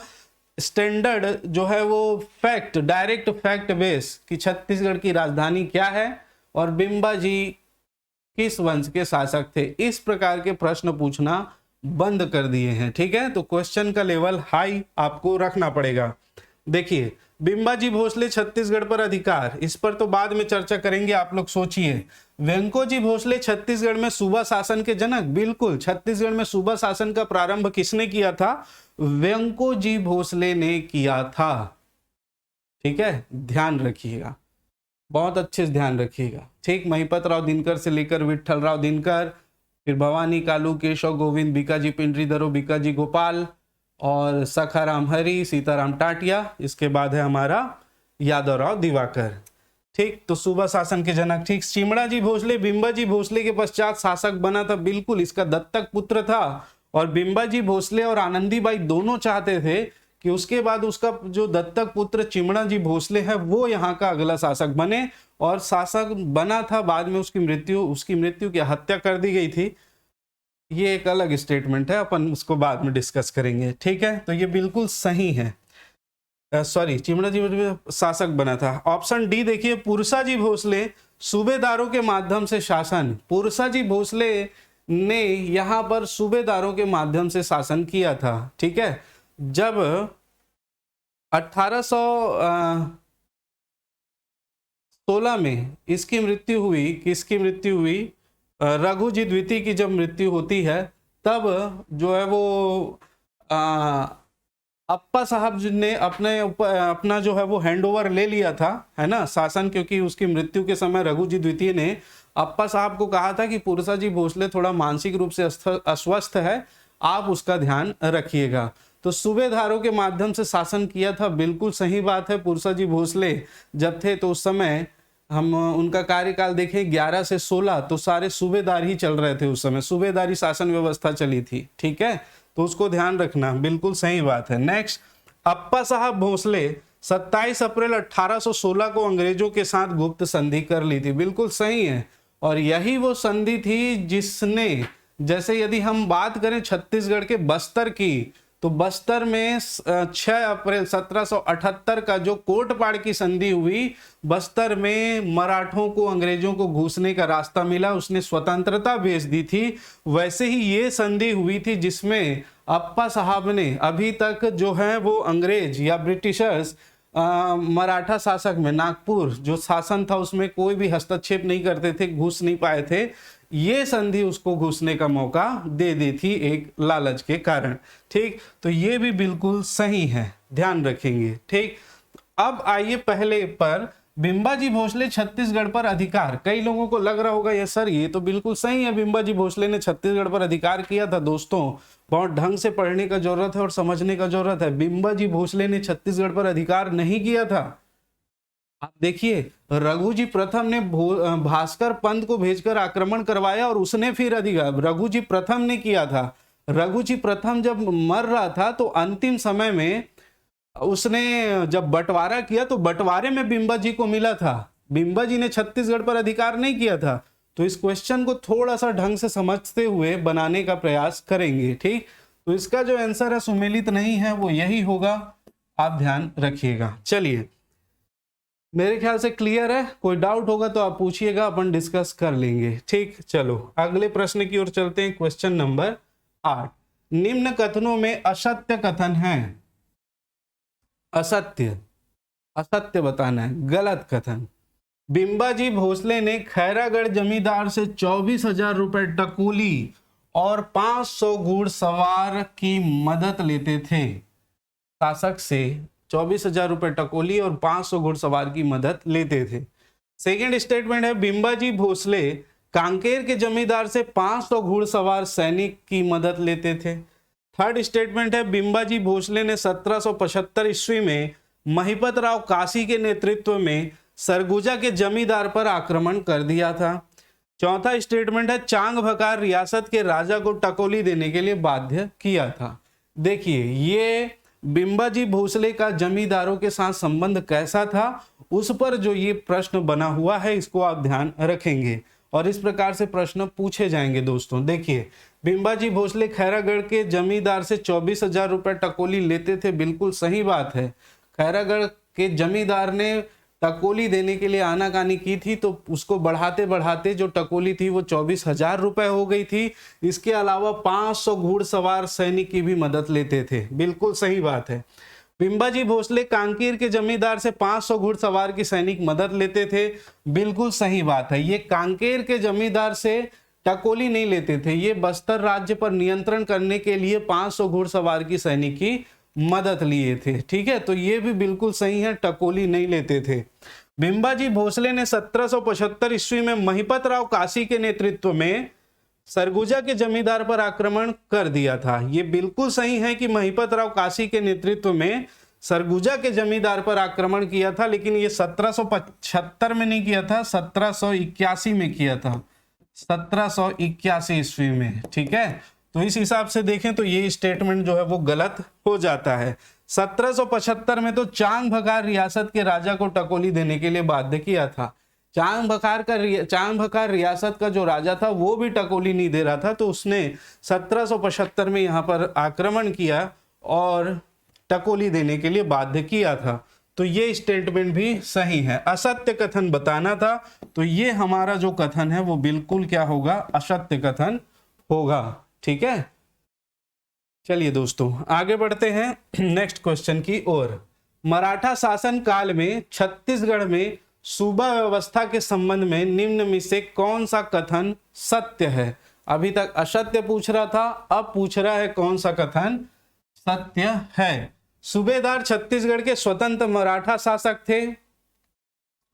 स्टैंडर्ड जो है वो फैक्ट, डायरेक्ट फैक्ट बेस कि छत्तीसगढ़ की राजधानी क्या है और बिंबाजी किस वंश के शासक थे। इस प्रकार के प्रश्न पूछना बंद कर दिए हैं, ठीक है। तो क्वेश्चन का लेवल हाई आपको रखना पड़ेगा। देखिए, बिंबाजी भोसले छत्तीसगढ़ पर अधिकार, इस पर तो बाद में चर्चा करेंगे, आप लोग सोचिए। वेंकोजी भोसले छत्तीसगढ़ में सूबा शासन के जनक, बिल्कुल, छत्तीसगढ़ में सूबा शासन का प्रारंभ किसने किया था? वेंकोजी भोसले ने किया था, ठीक है, ध्यान रखिएगा, बहुत अच्छे से ध्यान रखिएगा, ठीक। महिपत राव दिनकर से लेकर विट्ठल राव दिनकर, फिर भवानी कालू केशव गोविंद, बीकाजी पिंडरी दरो, बीकाजी गोपाल और सखाराम हरि, सीताराम टाटिया, इसके बाद है हमारा यादवराव दिवाकर, ठीक। तो सूबा शासन के जनक, ठीक। चिमड़ाजी भोसले बिंबाजी भोसले के पश्चात शासक बना था, बिल्कुल, इसका दत्तक पुत्र था। और बिंबाजी भोसले और आनंदीबाई दोनों चाहते थे कि उसके बाद उसका जो दत्तक पुत्र चिमड़ाजी भोसले है वो यहाँ का अगला शासक बने, और शासक बना था। बाद में उसकी मृत्यु की हत्या कर दी गई थी। ये एक अलग स्टेटमेंट है, अपन उसको बाद में डिस्कस करेंगे, ठीक है। तो ये बिल्कुल सही है, सॉरी, चिमड़ाजी शासक बना था। ऑप्शन डी देखिए, पुरसाजी भोसले सूबेदारों के माध्यम से शासन, पुरसाजी भोसले ने यहां पर सूबेदारों के माध्यम से शासन किया था, ठीक है। जब 1816 में इसकी मृत्यु हुई, किसकी मृत्यु हुई? रघुजी द्वितीय की जब मृत्यु होती है, तब जो है वो अप्पा साहब ने अपना जो है वो हैंड ओवर ले लिया था, है ना, शासन, क्योंकि उसकी मृत्यु के समय रघुजी द्वितीय ने अप्पा साहब को कहा था कि पुरसाजी भोसले थोड़ा मानसिक रूप से अस्वस्थ है, आप उसका ध्यान रखिएगा। तो सूबेदारों के माध्यम से शासन किया था, बिल्कुल सही बात है। पुरसाजी भोसले जब थे तो उस समय हम उनका कार्यकाल देखें 11 से 16, तो सारे सूबेदार ही चल रहे थे उस समय, सूबेदारी शासन व्यवस्था चली थी, ठीक है। तो उसको ध्यान रखना, बिल्कुल सही बात है। नेक्स्ट, अप्पा साहब भोसले 27 अप्रैल 1816 को अंग्रेजों के साथ गुप्त संधि कर ली थी, बिल्कुल सही है। और यही वो संधि थी जिसने, जैसे यदि हम बात करें छत्तीसगढ़ के बस्तर की, तो बस्तर में 6 अप्रैल 1778 का जो कोटपाड़ की संधि हुई, बस्तर में मराठों को, अंग्रेजों को घुसने का रास्ता मिला, उसने स्वतंत्रता भेज दी थी। वैसे ही ये संधि हुई थी जिसमें अप्पा साहब ने, अभी तक जो है वो अंग्रेज या ब्रिटिशर्स मराठा शासक में, नागपुर जो शासन था उसमें कोई भी हस्तक्षेप नहीं करते थे, घुस नहीं पाए थे। ये संधि उसको घुसने का मौका दे दी थी एक लालच के कारण, ठीक। तो ये भी बिल्कुल सही है, ध्यान रखेंगे, ठीक। अब आइए पहले पर, बिंबाजी भोसले छत्तीसगढ़ पर अधिकार। कई लोगों को लग रहा होगा ये सर ये तो बिल्कुल सही है, बिंबाजी भोसले ने छत्तीसगढ़ पर अधिकार किया था। दोस्तों, बहुत ढंग से पढ़ने का जरूरत है और समझने का जरूरत है। बिंबाजी भोसले ने छत्तीसगढ़ पर अधिकार नहीं किया था। आप देखिए, रघुजी प्रथम ने भास्कर पंत को भेजकर आक्रमण करवाया और उसने फिर अधिकार रघुजी प्रथम ने किया था। रघुजी प्रथम जब मर रहा था तो अंतिम समय में उसने जब बंटवारा किया तो बंटवारे में बिंबाजी को मिला था। बिंबाजी ने छत्तीसगढ़ पर अधिकार नहीं किया था। तो इस क्वेश्चन को थोड़ा सा ढंग से समझते हुए बनाने का प्रयास करेंगे, ठीक। तो इसका जो आंसर है सुमेलित नहीं है, वो यही होगा, आप ध्यान रखिएगा। चलिए, मेरे ख्याल से क्लियर है, कोई डाउट होगा तो आप पूछिएगा, अपन डिस्कस कर लेंगे, ठीक। चलो अगले प्रश्न की ओर चलते हैं। क्वेश्चन नंबर 8, निम्न कथनों में असत्य कथन है। असत्य, असत्य बताना है, गलत कथन। बिंबाजी भोसले ने खैरागढ़ जमींदार से 24,000 रुपए टकूली और 500 घुड़सवार की मदद लेते थे। शासक से 24,000 रुपए टकोली और 500 घुड़सवार की मदद लेते थे। सेकेंड स्टेटमेंट है, बिंबाजी भोसले कांकेर के जमींदार से 500 घुड़सवार सैनिक की मदद लेते थे। थर्ड स्टेटमेंट है, बिंबाजी भोसले ने 1775 ईस्वी में महिपत राव काशी के नेतृत्व में सरगुजा के जमींदार पर आक्रमण कर दिया था। चौथा स्टेटमेंट है, चांग भकार रियासत के राजा को टकोली देने के लिए बाध्य किया था। देखिए, ये बिंबाजी भोसले का जमींदारों के साथ संबंध कैसा था, उस पर जो ये प्रश्न बना हुआ है, इसको आप ध्यान रखेंगे और इस प्रकार से प्रश्न पूछे जाएंगे। दोस्तों देखिए, बिंबाजी भोसले खैरागढ़ के जमींदार से 24,000 रुपए टकोली लेते थे, बिल्कुल सही बात है। खैरागढ़ के जमींदार ने टकोली देने के लिए आनाकानी की थी, तो उसको बढ़ाते बढ़ाते जो टकोली थी वो 24,000 रुपए हो गई थी। इसके अलावा 500 घुड़सवार सैनिक की भी मदद लेते थे। बिल्कुल सही बात है। पिंबाजी भोसले कांकेर के जमींदार से 500 घुड़सवार की सैनिक मदद लेते थे। बिल्कुल सही बात है। ये कांकेर के जमींदार से टकोली नहीं लेते थे, ये बस्तर राज्य पर नियंत्रण करने के लिए 500 घुड़सवार की सैनिक की मदद लिए थे। ठीक है, तो ये भी बिल्कुल सही है, टकोली नहीं लेते थे। बिंबाजी भोसले ने 1775 ईस्वी में महिपत राव काशी के नेतृत्व में सरगुजा के जमींदार पर आक्रमण कर दिया था। ये बिल्कुल सही है कि महिपत राव काशी के नेतृत्व में सरगुजा के जमींदार पर आक्रमण किया था, लेकिन ये 1775 में नहीं किया था, 1781 में किया था, 1781 ईस्वी में। ठीक है, तो इस हिसाब से देखें तो ये स्टेटमेंट जो है वो गलत हो जाता है। 1775 में तो चांग भकार रियासत के राजा को टकोली देने के लिए बाध्य किया था। चांग भकार रियासत का जो राजा था वो भी टकोली नहीं दे रहा था, तो उसने 1775 में यहाँ पर आक्रमण किया और टकोली देने के लिए बाध्य किया था। तो ये स्टेटमेंट भी सही है। असत्य कथन बताना था, तो ये हमारा जो कथन है वो बिल्कुल क्या होगा, असत्य कथन होगा। ठीक है, चलिए दोस्तों आगे बढ़ते हैं नेक्स्ट क्वेश्चन की ओर। मराठा शासन काल में छत्तीसगढ़ में सूबा व्यवस्था के संबंध में निम्न में से कौन सा कथन सत्य है? अभी तक असत्य पूछ रहा था, अब पूछ रहा है कौन सा कथन सत्य है। सूबेदार छत्तीसगढ़ के स्वतंत्र मराठा शासक थे।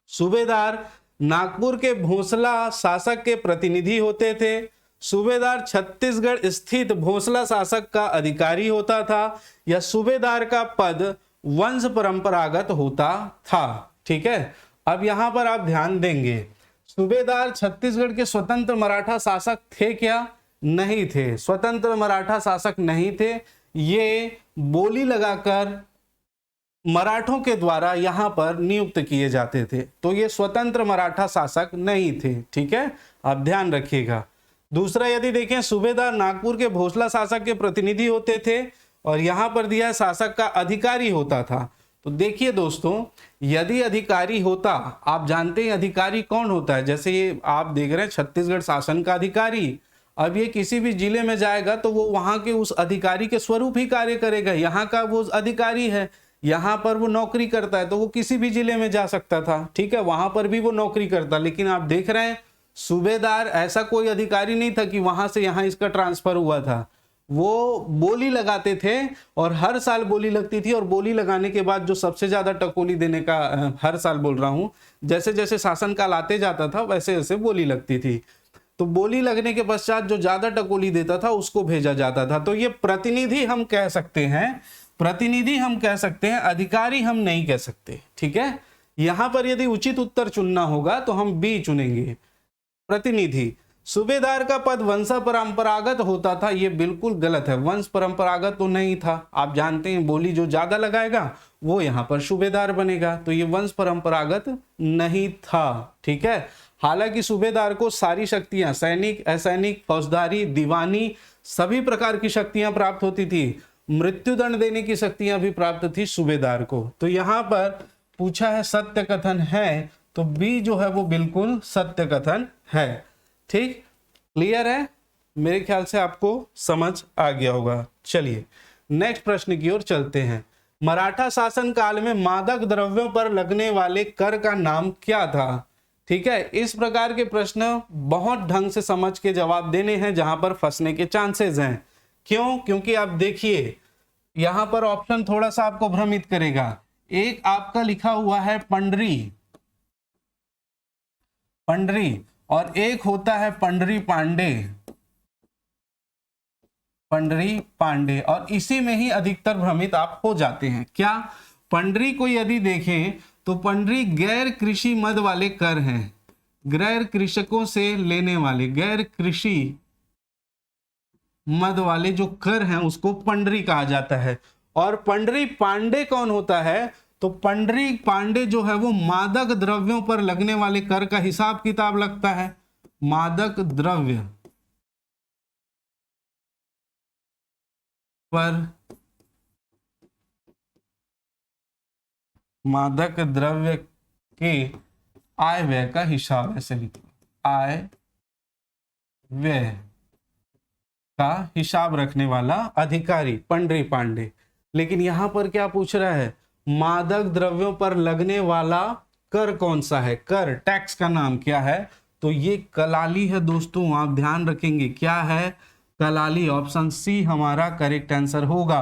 सूबेदार नागपुर के भोसला शासक के प्रतिनिधि होते थे। सूबेदार छत्तीसगढ़ स्थित भोसला शासक का अधिकारी होता था, या सूबेदार का पद वंश परंपरागत होता था। ठीक है, अब यहां पर आप ध्यान देंगे, सूबेदार छत्तीसगढ़ के स्वतंत्र मराठा शासक थे क्या? नहीं थे, स्वतंत्र मराठा शासक नहीं थे। ये बोली लगाकर मराठों के द्वारा यहां पर नियुक्त किए जाते थे, तो ये स्वतंत्र मराठा शासक नहीं थे। ठीक है, आप ध्यान रखिएगा। दूसरा यदि देखें, सूबेदार नागपुर के भोसला शासक के प्रतिनिधि होते थे, और यहां पर दिया शासक का अधिकारी होता था। तो देखिए दोस्तों, यदि अधिकारी होता, आप जानते हैं अधिकारी कौन होता है, जैसे ये आप देख रहे हैं छत्तीसगढ़ शासन का अधिकारी। अब ये किसी भी जिले में जाएगा तो वो वहां के उस अधिकारी के स्वरूप ही कार्य करेगा। यहाँ का वो अधिकारी है, यहाँ पर वो नौकरी करता है, तो वो किसी भी जिले में जा सकता था। ठीक है, वहां पर भी वो नौकरी करता, लेकिन आप देख रहे हैं सूबेदार ऐसा कोई अधिकारी नहीं था कि वहां से यहाँ इसका ट्रांसफर हुआ था। वो बोली लगाते थे और हर साल बोली लगती थी, और बोली लगाने के बाद जो सबसे ज्यादा टकोली देने का, हर साल बोल रहा हूं, जैसे जैसे शासन काल आते जाता था वैसे वैसे बोली लगती थी। तो बोली लगने के पश्चात जो ज्यादा टकोली देता था उसको भेजा जाता था। तो ये प्रतिनिधि हम कह सकते हैं, प्रतिनिधि हम कह सकते हैं, अधिकारी हम नहीं कह सकते। ठीक है, यहां पर यदि उचित उत्तर चुनना होगा तो हम बी चुनेंगे, प्रतिनिधि। सूबेदार का पद वंश परंपरागत होता था, यह बिल्कुल गलत है। वंश परंपरागत तो नहीं था, आप जानते हैं बोली जो ज्यादा लगाएगा वो यहां पर सूबेदार बनेगा, तो ये वंश परंपरागत नहीं था। ठीक है, हालांकि सूबेदार को सारी शक्तियां, सैनिक, असैनिक, फौजदारी, दीवानी, सभी प्रकार की शक्तियां प्राप्त होती थी। मृत्युदंड देने की शक्तियां भी प्राप्त थी सूबेदार को। तो यहां पर पूछा है सत्य कथन है, तो बी जो है वो बिल्कुल सत्य कथन है। ठीक, क्लियर है? मेरे ख्याल से आपको समझ आ गया होगा। चलिए नेक्स्ट प्रश्न की ओर चलते हैं। मराठा शासन काल में मादक द्रव्यों पर लगने वाले कर का नाम क्या था? ठीक है, इस प्रकार के प्रश्न बहुत ढंग से समझ के जवाब देने हैं, जहां पर फंसने के चांसेस हैं। क्यों? क्योंकि आप देखिए यहां पर ऑप्शन थोड़ा सा आपको भ्रमित करेगा। एक आपका लिखा हुआ है पंडरी, पंडरी, और एक होता है पंडरी पांडे, पंडरी पांडे, और इसी में ही अधिकतर भ्रमित आप हो जाते हैं। क्या? पंडरी को यदि देखें तो पंडरी गैर कृषि मद वाले कर हैं, गैर कृषकों से लेने वाले, गैर कृषि मद वाले जो कर हैं उसको पंडरी कहा जाता है। और पंडरी पांडे कौन होता है? तो पंडरी पांडे जो है वो मादक द्रव्यों पर लगने वाले कर का हिसाब किताब लगता है। मादक द्रव्य पर, मादक द्रव्य के आय व्यय का हिसाब, ऐसे लिखो, आय व्यय का हिसाब रखने वाला अधिकारी पंडरी पांडे। लेकिन यहां पर क्या पूछ रहा है, मादक द्रव्यों पर लगने वाला कर कौन सा है, कर टैक्स का नाम क्या है, तो ये कलाली है दोस्तों, आप ध्यान रखेंगे क्या है, कलाली। ऑप्शन सी हमारा करेक्ट आंसर होगा।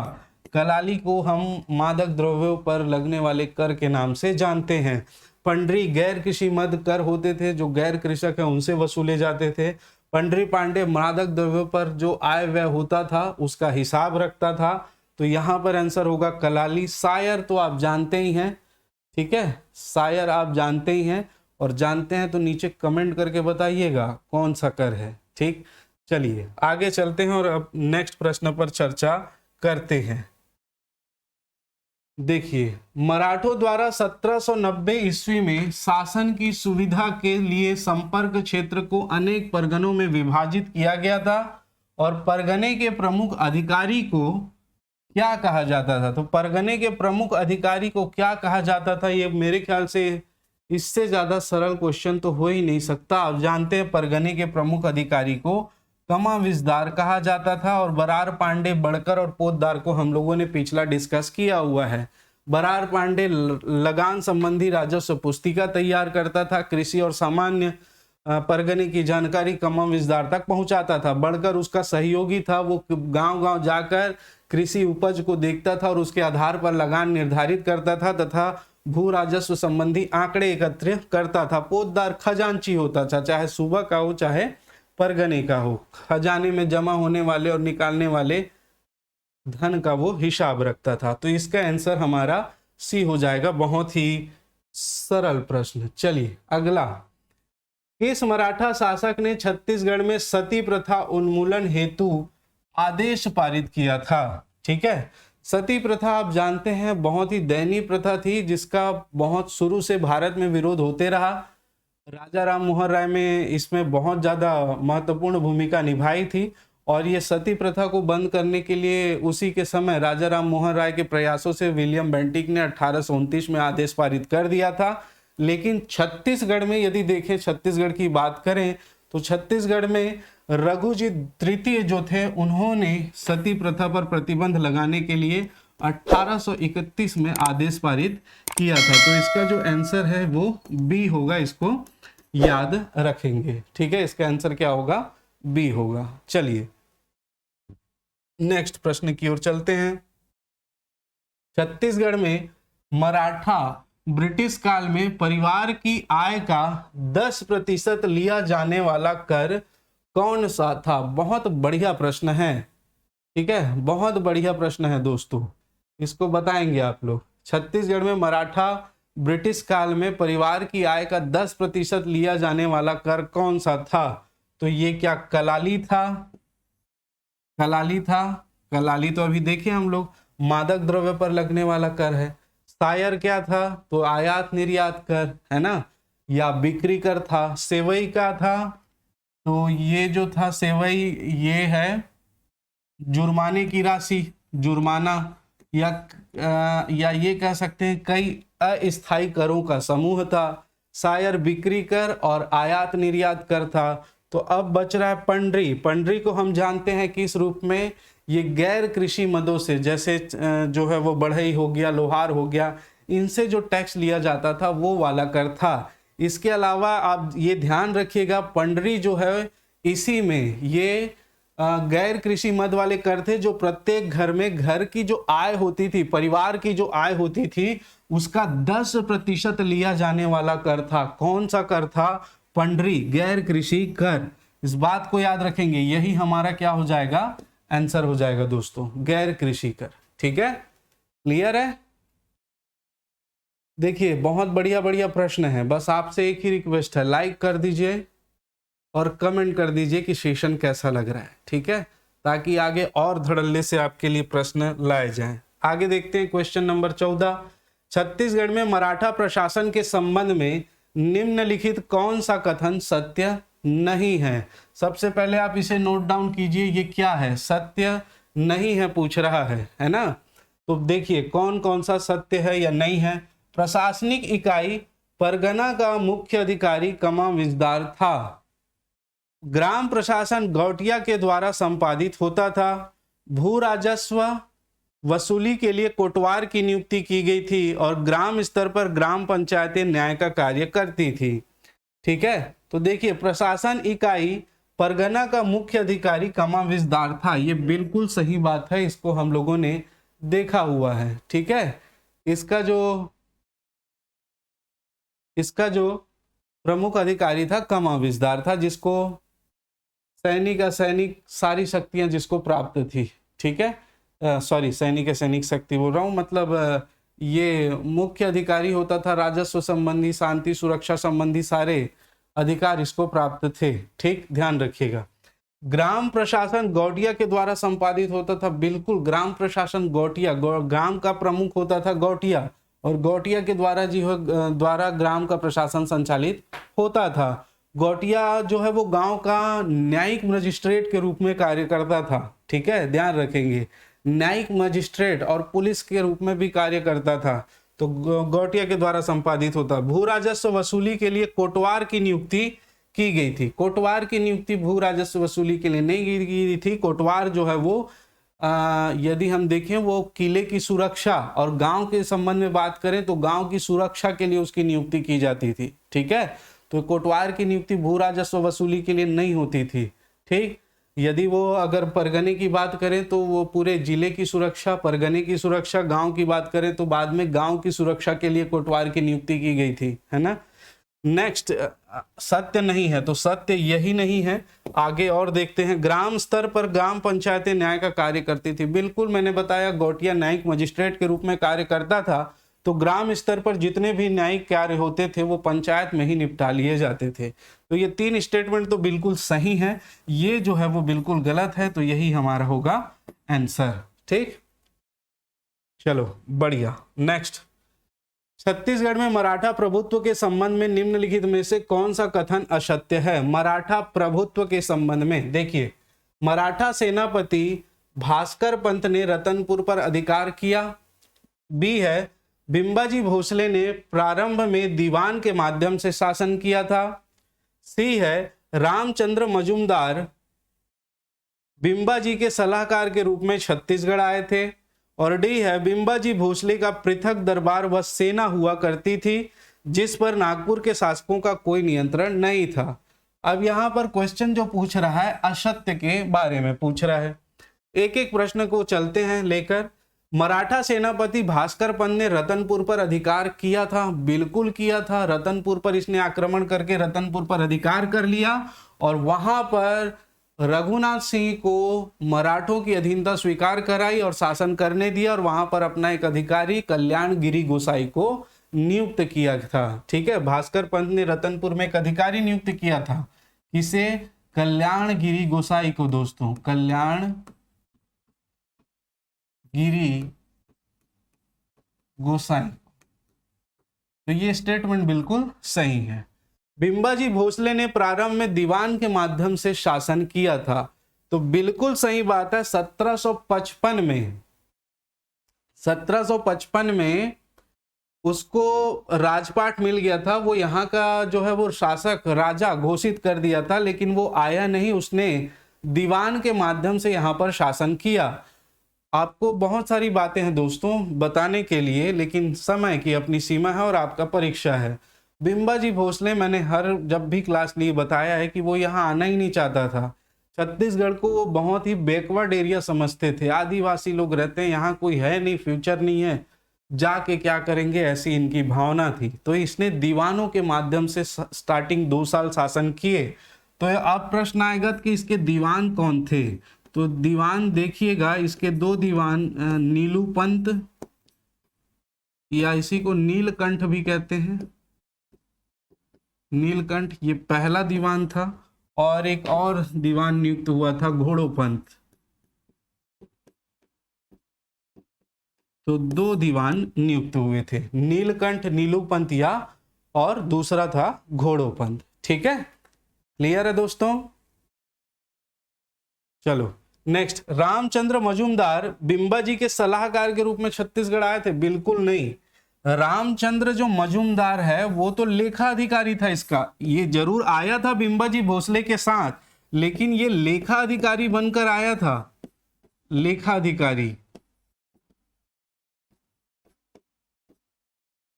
कलाली को हम मादक द्रव्यों पर लगने वाले कर के नाम से जानते हैं। पंडरी गैर कृषि मद कर होते थे, जो गैर कृषक है उनसे वसूले जाते थे। पंडरी पांडे मादक द्रव्यों पर जो आय व्यय होता था उसका हिसाब रखता था। तो यहां पर आंसर होगा कलाली। सायर तो आप जानते ही हैं, ठीक है, सायर आप जानते ही हैं, और जानते हैं तो नीचे कमेंट करके बताइएगा कौन सा कर है। ठीक, चलिए आगे चलते हैं और अब नेक्स्ट प्रश्न पर चर्चा करते हैं। देखिए, मराठों द्वारा 1790 ईस्वी में शासन की सुविधा के लिए संपर्क क्षेत्र को अनेक परगनों में विभाजित किया गया था, और परगने के प्रमुख अधिकारी को क्या कहा जाता था, तो परगने के प्रमुख अधिकारी को क्या कहा जाता था, ये मेरे ख्याल से इससे ज्यादा सरल क्वेश्चन तो हो ही नहीं सकता। आप जानते हैं परगने के प्रमुख अधिकारी को कमाविजदार कहा जाता था, और बरार पांडे, बड़कर और पोतदार को हम लोगों ने पिछला डिस्कस किया हुआ है। बरार पांडे लगान संबंधी राजस्व पुस्तिका तैयार करता था, कृषि और सामान्य परगने की जानकारी कमाविजदार तक पहुंचाता था। बड़कर उसका सहयोगी था, वो गांव-गांव जाकर कृषि उपज को देखता था और उसके आधार पर लगान निर्धारित करता था तथा भू राजस्व संबंधी आंकड़े एकत्र करता था। पोतदार खजांची होता था, चाहे सूबा का हो चाहे परगने का हो, खजाने में जमा होने वाले और निकालने वाले धन का वो हिसाब रखता था। तो इसका आंसर हमारा सी हो जाएगा। बहुत ही सरल प्रश्न। चलिए अगला, किस मराठा शासक ने छत्तीसगढ़ में सती प्रथा उन्मूलन हेतु आदेश पारित किया था? ठीक है, सती प्रथा आप जानते हैं बहुत ही दयनीय प्रथा थी, जिसका बहुत शुरू से भारत में विरोध होते रहा। राजा राम मोहन राय में इसमें बहुत ज्यादा महत्वपूर्ण भूमिका निभाई थी, और ये सती प्रथा को बंद करने के लिए उसी के समय राजा राम मोहन राय के प्रयासों से विलियम बेंटिक ने 1829 में आदेश पारित कर दिया था। लेकिन छत्तीसगढ़ में यदि देखें, छत्तीसगढ़ की बात करें तो छत्तीसगढ़ में रघुजी तृतीय जो थे, उन्होंने सती प्रथा पर प्रतिबंध लगाने के लिए 1831 में आदेश पारित किया था। तो इसका जो आंसर है वो बी होगा, इसको याद रखेंगे। ठीक है, इसका आंसर क्या होगा, बी होगा। चलिए नेक्स्ट प्रश्न की ओर चलते हैं। छत्तीसगढ़ में मराठा ब्रिटिश काल में परिवार की आय का 10% लिया जाने वाला कर कौन सा था? बहुत बढ़िया प्रश्न है, ठीक है, बहुत बढ़िया प्रश्न है दोस्तों, इसको बताएंगे आप लोग। छत्तीसगढ़ में मराठा ब्रिटिश काल में परिवार की आय का 10% लिया जाने वाला कर कौन सा था? तो ये क्या कलाली था? कलाली था। कलाली तो अभी देखे हम लोग, मादक द्रव्य पर लगने वाला कर है। सायर क्या था? तो आयात निर्यात कर है ना, या बिक्री कर था। सेवई का था, तो ये जो था सेवई, ये है जुर्माने की राशि, जुर्माना, या ये कह सकते हैं कई अस्थायी करों का समूह था। सायर बिक्री कर और आयात निर्यात कर था। तो अब बच रहा है पंडरी। पंडरी को हम जानते हैं किस रूप में, ये गैर कृषि मदों से, जैसे जो है वो बढ़ई हो गया, लोहार हो गया, इनसे जो टैक्स लिया जाता था वो वाला कर था। इसके अलावा आप ये ध्यान रखिएगा, पंडरी जो है इसी में ये गैर कृषि मद वाले कर थे, जो प्रत्येक घर में घर की जो आय होती थी, परिवार की जो आय होती थी, उसका 10% लिया जाने वाला कर था। कौन सा कर था? पंडरी, गैर कृषि कर। इस बात को याद रखेंगे, यही हमारा क्या हो जाएगा, आंसर हो जाएगा दोस्तों, गैर कृषि कर। ठीक है, क्लियर है? देखिए बहुत बढ़िया बढ़िया प्रश्न है। बस आपसे एक ही रिक्वेस्ट है, लाइक कर दीजिए और कमेंट कर दीजिए कि सेशन कैसा लग रहा है, ठीक है, ताकि आगे और धड़ल्ले से आपके लिए प्रश्न लाए जाएं। आगे देखते हैं क्वेश्चन नंबर 14। छत्तीसगढ़ में मराठा प्रशासन के संबंध में निम्नलिखित कौन सा कथन सत्य नहीं है? सबसे पहले आप इसे नोट डाउन कीजिए, ये क्या है, सत्य नहीं है पूछ रहा है ना। तो देखिए कौन कौन सा सत्य है या नहीं है। प्रशासनिक इकाई परगना का मुख्य अधिकारी कमाविजदार था। ग्राम प्रशासन गौटिया के द्वारा संपादित होता था। भू राजस्व वसूली के लिए कोटवार की नियुक्ति की गई थी और ग्राम स्तर पर ग्राम पंचायतें न्याय का कार्य करती थी। ठीक है, तो देखिए प्रशासन इकाई परगना का मुख्य अधिकारी कमाविजदार था, ये बिल्कुल सही बात है, इसको हम लोगों ने देखा हुआ है। ठीक है, इसका जो प्रमुख अधिकारी था कमाविजदार था, जिसको सैनिक सारी शक्तियां जिसको प्राप्त थी। ठीक है, सॉरी सैनिक शक्ति बोल रहा हूँ, मतलब ये मुख्य अधिकारी होता था, राजस्व संबंधी, शांति सुरक्षा संबंधी सारे अधिकार इसको प्राप्त थे। ठीक, ध्यान रखिएगा। ग्राम प्रशासन गौटिया के द्वारा संपादित होता था, बिल्कुल ग्राम प्रशासन गौटिया, ग्राम का प्रमुख होता था गौटिया, और गौटिया के द्वारा ग्राम का प्रशासन संचालित होता था। गौटिया जो है वो गांव का न्यायिक मजिस्ट्रेट के रूप में कार्य करता था। ठीक है, ध्यान रखेंगे, न्यायिक मजिस्ट्रेट और पुलिस के रूप में भी कार्य करता था, तो गौटिया के द्वारा संपादित होता। भू राजस्व वसूली के लिए कोटवार की नियुक्ति की गई थी। कोटवार की नियुक्ति भू राजस्व वसूली के लिए नहीं की गई थी। कोटवार जो है वो यदि हम देखें वो किले की सुरक्षा और गांव के संबंध में बात करें तो गांव की सुरक्षा के लिए उसकी नियुक्ति की जाती थी। ठीक है, तो कोटवार की नियुक्ति भू राजस्व वसूली के लिए नहीं होती थी। ठीक, यदि वो अगर परगने की बात करें तो वो पूरे जिले की सुरक्षा, परगने की सुरक्षा, गांव की बात करें तो बाद में गांव की सुरक्षा के लिए कोटवार की नियुक्ति की गई थी, है ना। नेक्स्ट, सत्य नहीं है, तो सत्य यही नहीं है। आगे और देखते हैं। ग्राम स्तर पर ग्राम पंचायतें न्याय का कार्य करती थी, बिल्कुल मैंने बताया गौटिया न्यायिक मजिस्ट्रेट के रूप में कार्य करता था, तो ग्राम स्तर पर जितने भी न्यायिक कार्य होते थे वो पंचायत में ही निपटा लिए जाते थे। तो ये तीन स्टेटमेंट तो बिल्कुल सही है, ये जो है वो बिल्कुल गलत है, तो यही हमारा होगा आंसर। ठीक, चलो बढ़िया। नेक्स्ट, छत्तीसगढ़ में मराठा प्रभुत्व के संबंध में निम्नलिखित में से कौन सा कथन असत्य है। मराठा प्रभुत्व के संबंध में देखिए, मराठा सेनापति भास्कर पंत ने रतनपुर पर अधिकार किया। बी है, बिंबाजी भोसले ने प्रारंभ में दीवान के माध्यम से शासन किया था। सी है, रामचंद्र मजूमदार बिंबाजी के सलाहकार के रूप में छत्तीसगढ़ आए थे। और डी है, बिंबाजी भोसले का पृथक दरबार व सेना हुआ करती थी जिस पर नागपुर के शासकों का कोई नियंत्रण नहीं था। अब यहाँ पर क्वेश्चन जो पूछ रहा है असत्य के बारे में पूछ रहा है। एक एक प्रश्न को चलते हैं लेकर। मराठा सेनापति भास्कर पंत ने रतनपुर पर अधिकार किया था, बिल्कुल किया था। रतनपुर पर इसने आक्रमण करके रतनपुर पर अधिकार कर लिया और वहां पर रघुनाथ सिंह को मराठों की अधीनता स्वीकार कराई और शासन करने दिया, और वहां पर अपना एक अधिकारी कल्याण गिरी गोसाई को नियुक्त किया था। ठीक है, भास्कर पंत ने रतनपुर में एक अधिकारी नियुक्त किया था, किसे? कल्याण गिरी गोसाई को। दोस्तों, कल्याण गिरी गोसाई, तो ये स्टेटमेंट बिल्कुल सही है। बिंबाजी भोसले ने प्रारंभ में दीवान के माध्यम से शासन किया था, तो बिल्कुल सही बात है। 1755 में उसको राजपाट मिल गया था, वो यहाँ का जो है वो शासक राजा घोषित कर दिया था, लेकिन वो आया नहीं, उसने दीवान के माध्यम से यहाँ पर शासन किया। आपको बहुत सारी बातें हैं दोस्तों बताने के लिए, लेकिन समय की अपनी सीमा है और आपका परीक्षा है। बिंबाजी भोसले, मैंने जब भी क्लास ली बताया है कि वो यहाँ आना ही नहीं चाहता था। छत्तीसगढ़ को वो बहुत ही बैकवर्ड एरिया समझते थे, आदिवासी लोग रहते हैं यहाँ, कोई है नहीं, फ्यूचर नहीं है, जाके क्या करेंगे, ऐसी इनकी भावना थी। तो इसने दीवानों के माध्यम से स्टार्टिंग 2 साल शासन किए। तो अब प्रश्न आएगा कि इसके दीवान कौन थे। तो दीवान देखिएगा, इसके 2 दीवान, नीलू पंत या इसी को नीलकंठ भी कहते हैं, नीलकंठ, ये पहला दीवान था, और एक और दीवान नियुक्त हुआ था घोड़ो पंत। तो 2 दीवान नियुक्त हुए थे, नीलकंठ नीलू पंत या और दूसरा था घोड़ो पंत। ठीक है, क्लियर है दोस्तों। चलो नेक्स्ट, रामचंद्र मजूमदार बिंबाजी के सलाहकार के रूप में छत्तीसगढ़ आए थे? बिल्कुल नहीं। रामचंद्र जो मजूमदार है वो तो लेखा अधिकारी था इसका, ये जरूर आया था बिंबाजी भोसले के साथ, लेकिन ये लेखा अधिकारी बनकर आया था, लेखा अधिकारी,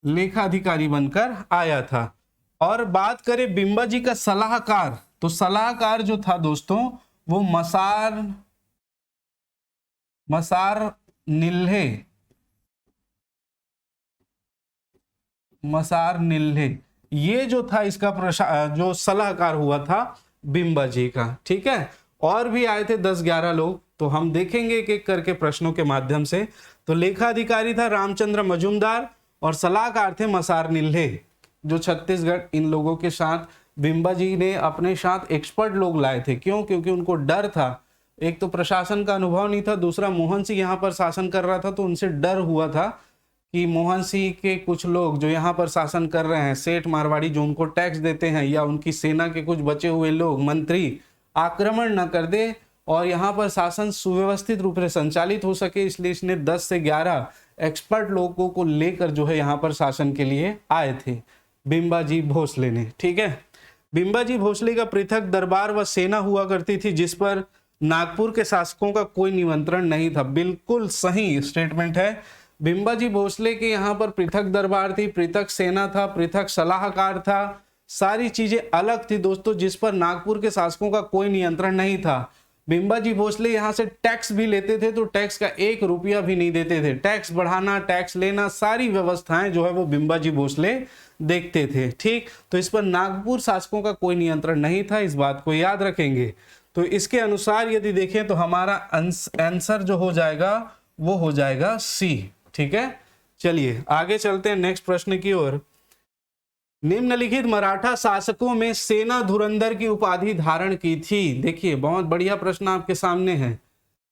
लेखा अधिकारी बनकर आया था। और बात करें बिंबाजी का सलाहकार, तो सलाहकार जो था दोस्तों वो मसार निल्हे, मसार निल्हे, ये जो था इसका जो सलाहकार हुआ था बिंबाजी का। ठीक है, और भी आए थे 10-11 लोग, तो हम देखेंगे एक एक करके प्रश्नों के माध्यम से। तो लेखा अधिकारी था रामचंद्र मजूमदार और सलाहकार थे मसार निल्हे, जो छत्तीसगढ़, इन लोगों के साथ बिंबाजी ने अपने साथ एक्सपर्ट लोग लाए थे। क्यों? क्योंकि उनको डर था, एक तो प्रशासन का अनुभव नहीं था, दूसरा मोहन सिंह यहाँ पर शासन कर रहा था, तो उनसे डर हुआ था कि मोहन सिंह के कुछ लोग जो यहाँ पर शासन कर रहे हैं, सेठ मारवाड़ी जो उनको टैक्स देते हैं, या उनकी सेना के कुछ बचे हुए लोग, मंत्री, आक्रमण न कर दे और यहाँ पर शासन सुव्यवस्थित रूप से संचालित हो सके। इसलिए इसने 10 से 11 एक्सपर्ट लोगों को लेकर जो है यहाँ पर शासन के लिए आए थे बिंबाजी भोसले ने। ठीक है, बिंबाजी भोसले का पृथक दरबार व सेना हुआ करती थी जिस पर नागपुर के शासकों का कोई निमंत्रण नहीं था। बिल्कुल सही स्टेटमेंट है। बिंबाजी भोसले के यहाँ पर पृथक दरबार थी, पृथक सेना था, पृथक सलाहकार था, सारी चीजें अलग थी दोस्तों, जिस पर नागपुर के शासकों का कोई नियंत्रण नहीं था। बिंबाजी भोसले यहाँ से टैक्स भी लेते थे, तो टैक्स का 1 रुपया भी नहीं देते थे। टैक्स बढ़ाना, टैक्स लेना, सारी व्यवस्थाएं जो है वो बिंबाजी भोसले देखते थे। ठीक, तो इस पर नागपुर शासकों का कोई नियंत्रण नहीं था, इस बात को याद रखेंगे। तो इसके अनुसार यदि देखें तो हमारा आंसर जो हो जाएगा वो हो जाएगा सी। ठीक है, चलिए आगे चलते हैं नेक्स्ट प्रश्न की ओर। निम्नलिखित मराठा शासकों में सेना धुरंधर की उपाधि धारण की थी। देखिए बहुत बढ़िया प्रश्न आपके सामने है।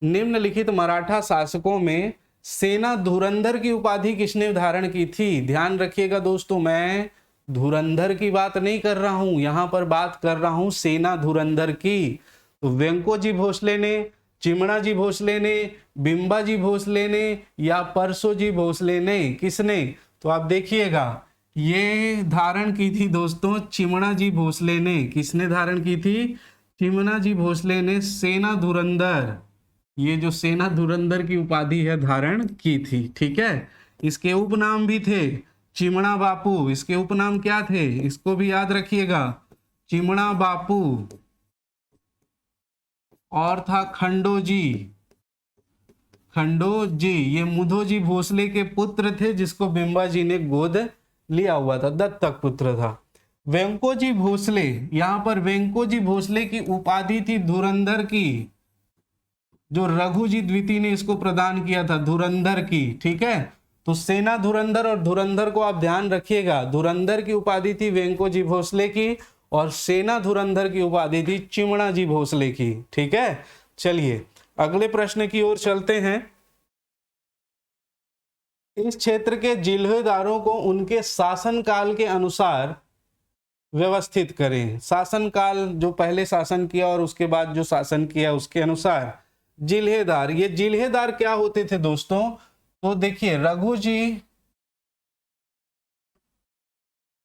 निम्नलिखित मराठा शासकों में सेना धुरंधर की उपाधि किसने धारण की थी? ध्यान रखिएगा दोस्तों, मैं धुरंधर की बात नहीं कर रहा हूं, यहां पर बात कर रहा हूं सेना धुरंधर की। तो वेंकोजी भोसले ने, चिमणा जी भोसले ने, बिंबाजी भोसले ने, या परसोजी भोसले ने, किसने? तो आप देखिएगा ये धारण की थी दोस्तों चिमणा जी भोसले ने। किसने धारण की थी? चिमणा जी भोसले ने सेना धुरंधर, ये जो सेना धुरंधर की उपाधि है धारण की थी। ठीक है, इसके उपनाम भी थे चिमणा बापू। इसके उपनाम क्या थे? इसको भी याद रखिएगा, चिमणा बापू, और था खंडोजी। खंडोजी ये मुधोजी भोसले के पुत्र थे, जिसको बिंबाजी ने गोद लिया हुआ था, दत्तक पुत्र था। वेंकोजी भोसले, यहां पर वेंकोजी भोसले की उपाधि थी धुरंधर की, जो रघुजी द्वितीय ने इसको प्रदान किया था, धुरंधर की। ठीक है, तो सेना धुरंधर और धुरंधर को आप ध्यान रखिएगा। धुरंधर की उपाधि थी वेंकोजी भोसले की और सेना धुरंधर की उपाधि थी चिमणा जी भोसले की। ठीक है, चलिए अगले प्रश्न की ओर चलते हैं। इस क्षेत्र के जिल्हेदारों को उनके शासनकाल के अनुसार व्यवस्थित करें। शासनकाल, जो पहले शासन किया और उसके बाद जो शासन किया उसके अनुसार जिल्हेदार। ये जिल्हेदार क्या होते थे दोस्तों? तो देखिए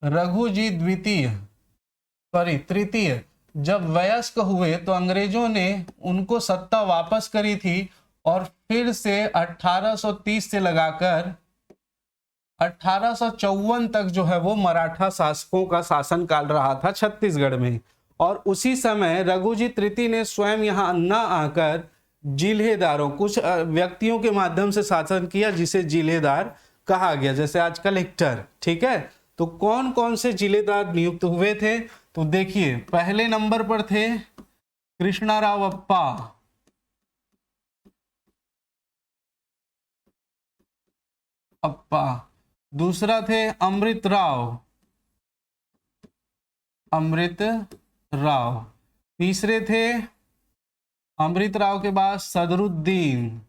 रघुजी द्वितीय, सॉरी तृतीय जब वयस्क हुए तो अंग्रेजों ने उनको सत्ता वापस करी थी और फिर से 1830 से लगाकर 1854 तक जो है वो मराठा शासकों का शासनकाल रहा था छत्तीसगढ़ में। और उसी समय रघुजी तृतीय ने स्वयं यहाँ न आकर जिल्हेदारों, कुछ व्यक्तियों के माध्यम से शासन किया जिसे जिल्हेदार कहा गया, जैसे आज कलेक्टर। ठीक है, तो कौन कौन से जिलेदार नियुक्त हुए थे? तो देखिए पहले नंबर पर थे कृष्णाराव अप्पा, दूसरा थे अमृत राव, तीसरे थे अमृत राव के बाद सदरुद्दीन,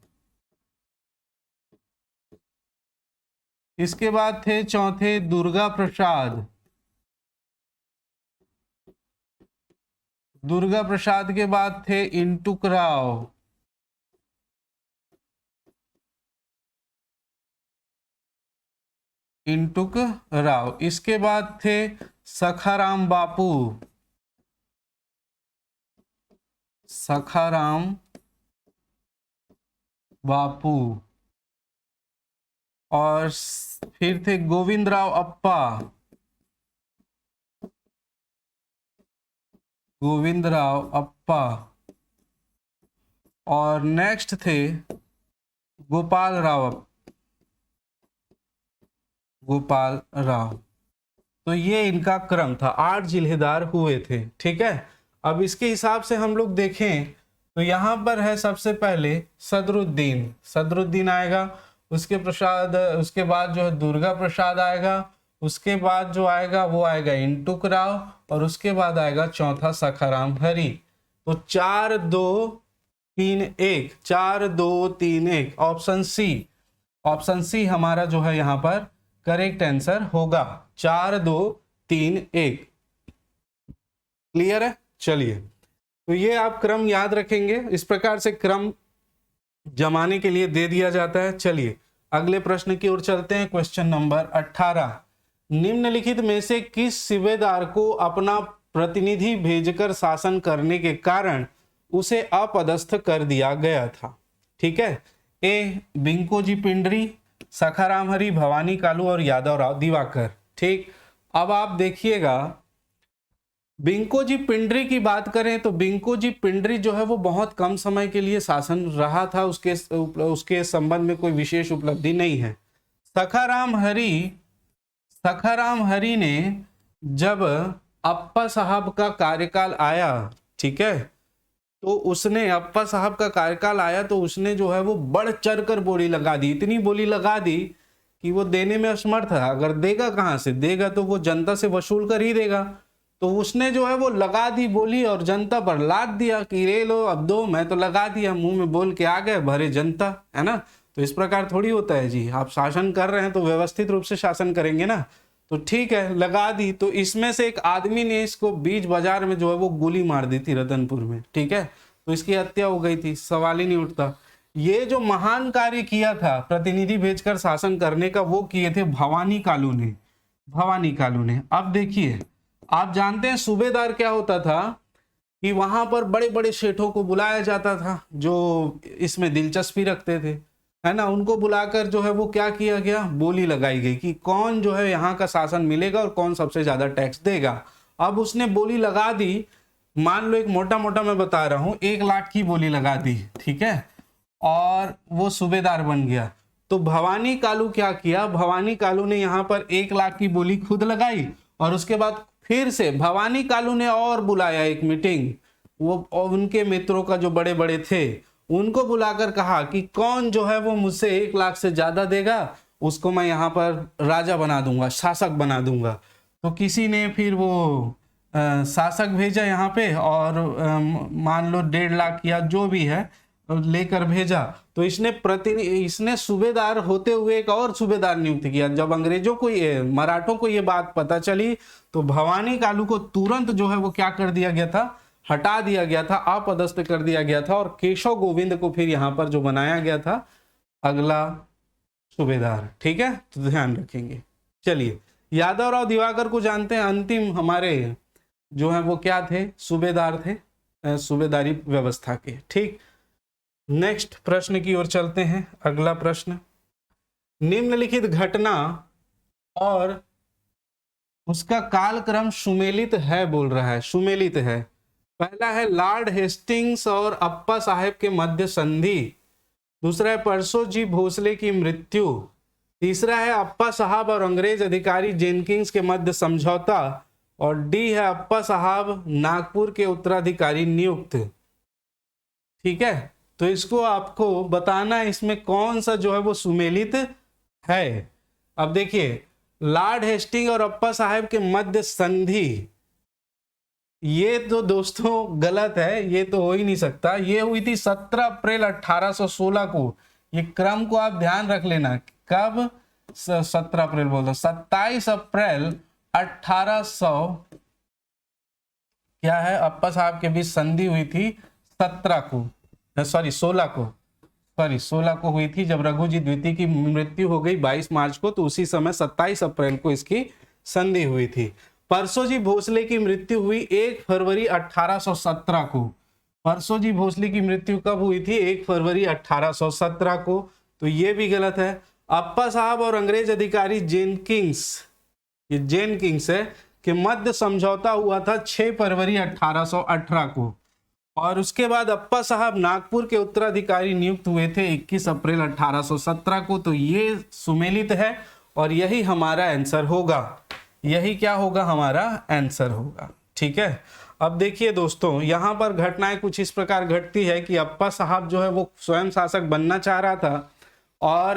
इसके बाद थे चौथे दुर्गा प्रसाद के बाद थे इंटुक राव, इंटुक राव। इसके बाद थे सखाराम बापू, सखाराम बापू, और फिर थे गोविंदराव अप्पा, गोविंदराव अप्पा, और नेक्स्ट थे गोपाल राव, गोपाल राव। तो ये इनका क्रम था, 8 जिलेदार हुए थे। ठीक है, अब इसके हिसाब से हम लोग देखें तो यहाँ पर है सबसे पहले सदरुद्दीन, सदरुद्दीन आएगा, उसके प्रसाद, उसके बाद जो है दुर्गा प्रसाद आएगा, उसके बाद जो आएगा वो आएगा इंटुक राव, और उसके बाद आएगा चौथा सखाराम हरि। तो 4 2 3 1, 4 2 3 1, ऑप्शन सी, ऑप्शन सी हमारा जो है यहाँ पर करेक्ट आंसर होगा, 4 2 3 1। क्लियर है? चलिए, तो ये आप क्रम याद रखेंगे, इस प्रकार से क्रम जमाने के लिए दे दिया जाता है। चलिए अगले प्रश्न की ओर चलते हैं। क्वेश्चन नंबर 18, निम्नलिखित में से किस सूबेदार को अपना प्रतिनिधि भेजकर शासन करने के कारण उसे अपदस्थ कर दिया गया था? ठीक है, ए बिंकोजी पिंडरी, सखाराम हरि, भवानी कालू और यादव राव दिवाकर। ठीक, अब आप देखिएगा बिंकोजी पिंडरी की बात करें तो बिंकोजी पिंडरी जो है वो बहुत कम समय के लिए शासन रहा था, उसके संबंध में कोई विशेष उपलब्धि नहीं है। सखाराम हरि ने जब अप्पा साहब का कार्यकाल आया, ठीक है, तो उसने अप्पा साहब का कार्यकाल आया तो उसने जो है वो बढ़ चढ़ कर बोली लगा दी, इतनी बोली लगा दी कि वो देने में असमर्थ है। अगर देगा कहाँ से, देगा तो वो जनता से वसूल कर ही देगा। तो उसने जो है वो लगा दी बोली और जनता पर लाद दिया कि रे लो अब दो, मैं तो लगा दिया, मुंह में बोल के आ गए, भरे जनता, है ना। तो इस प्रकार थोड़ी होता है जी, आप शासन कर रहे हैं तो व्यवस्थित रूप से शासन करेंगे ना। तो ठीक है, लगा दी। तो इसमें से एक आदमी ने इसको बीच बाजार में जो है वो गोली मार दी थी रतनपुर में, ठीक है, तो इसकी हत्या हो गई थी, सवाल ही नहीं उठता। ये जो महान कार्य किया था प्रतिनिधि भेजकर शासन करने का, वो किए थे भवानी कालू ने, भवानी कालू ने। अब देखिए, आप जानते हैं सूबेदार क्या होता था कि वहां पर बड़े बड़े सेठों को बुलाया जाता था जो इसमें दिलचस्पी रखते थे, है ना। उनको बुलाकर जो है वो क्या किया गया, बोली लगाई गई कि कौन जो है यहाँ का शासन मिलेगा और कौन सबसे ज्यादा टैक्स देगा। अब उसने बोली लगा दी, मान लो एक मोटा मोटा मैं बता रहा हूं, 1 लाख की बोली लगा दी, ठीक है, और वो सूबेदार बन गया। तो भवानी कालू क्या किया, भवानी कालू ने यहाँ पर 1 लाख की बोली खुद लगाई, और उसके बाद फिर से भवानी कालू ने और बुलाया एक मीटिंग, वो और उनके मित्रों का जो बड़े बड़े थे उनको बुलाकर कहा कि कौन जो है वो मुझसे 1 लाख से ज्यादा देगा उसको मैं यहाँ पर राजा बना दूंगा, शासक बना दूंगा। तो किसी ने फिर वो शासक भेजा यहाँ पे, और मान लो 1.5 लाख या जो भी है लेकर भेजा। तो इसने सूबेदार होते हुए एक और सूबेदार नियुक्त किया। जब अंग्रेजों को मराठों को ये बात पता चली तो भवानी कालू को तुरंत जो है वो क्या कर दिया गया था, हटा दिया गया था, अपदस्थ कर दिया गया था, और केशव गोविंद को फिर यहाँ पर जो बनाया गया था अगला सूबेदार। ठीक है, तो ध्यान रखेंगे। चलिए, यादव राव दिवाकर को जानते हैं, अंतिम हमारे जो है वो क्या थे, सूबेदार थे सूबेदारी व्यवस्था के। ठीक, नेक्स्ट प्रश्न की ओर चलते हैं। अगला प्रश्न, निम्नलिखित घटना और उसका कालक्रम सुमेलित है बोल रहा है, सुमेलित है। पहला है लॉर्ड हेस्टिंग्स और अप्पा साहेब के मध्य संधि, दूसरा है परसो जी भोसले की मृत्यु, तीसरा है अप्पा साहब और अंग्रेज अधिकारी जेनकिंस के मध्य समझौता, और डी है अप्पा साहब नागपुर के उत्तराधिकारी नियुक्त। ठीक है, तो इसको आपको बताना है इसमें कौन सा जो है वो सुमेलित है। अब देखिए, लॉर्ड हेस्टिंग और अप्पा साहब के मध्य संधि, ये तो दोस्तों गलत है, ये तो हो ही नहीं सकता। ये हुई थी 17 अप्रैल 1816 को। ये क्रम को आप ध्यान रख लेना, कब 17 अप्रैल बोल दो, 27 अप्रैल 1800 क्या है अप्पा साहब के बीच संधि हुई थी 17 को, सॉरी 16 को, सॉरी 16 को हुई थी, जब रघुजी द्वितीय की मृत्यु हो गई 22 मार्च को, तो उसी समय 27 अप्रैल को इसकी संधि हुई थी। परसोजी भोसले की मृत्यु हुई 1 फरवरी 1817 को। परसोजी भोसले की मृत्यु कब हुई थी? 1 फरवरी 1817 को, तो ये भी गलत है। अप्पा साहब और अंग्रेज अधिकारी जेनकिंस, ये जेनकिंस है, कि मध्य समझौता हुआ था 6 फरवरी 1818 को, और उसके बाद अप्पा साहब नागपुर के उत्तराधिकारी नियुक्त हुए थे 21 अप्रैल 1817 को। तो ये सुमेलित है और यही हमारा आंसर होगा, यही क्या होगा? हमारा आंसर होगा। ठीक है, अब देखिए दोस्तों, यहाँ पर घटनाएं कुछ इस प्रकार घटती है कि अप्पा साहब जो है वो स्वयं शासक बनना चाह रहा था, और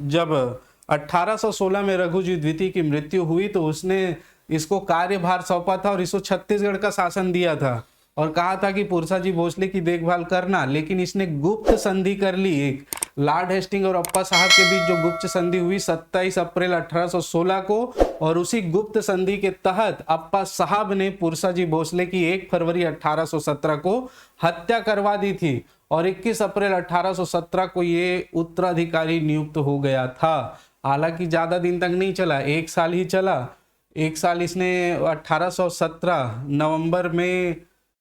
जब 1816 में रघुजी द्वितीय की मृत्यु हुई तो उसने इसको कार्यभार सौंपा था और इसको छत्तीसगढ़ का शासन दिया था और कहा था कि पुरसाजी भोसले की देखभाल करना, लेकिन इसने गुप्त संधि कर ली एक लॉर्ड हेस्टिंग और अप्पा साहब के बीच, जो गुप्त संधि हुई 27 अप्रैल 1816 को, और उसी गुप्त संधि के तहत अप्पा साहब ने पुरसाजी भोसले की 1 फरवरी 1817 को हत्या करवा दी थी और 21 अप्रैल 1817 को ये उत्तराधिकारी नियुक्त हो गया था। हालांकि ज्यादा दिन तक नहीं चला, 1 साल ही चला। 1 साल इसने 1817 नवंबर में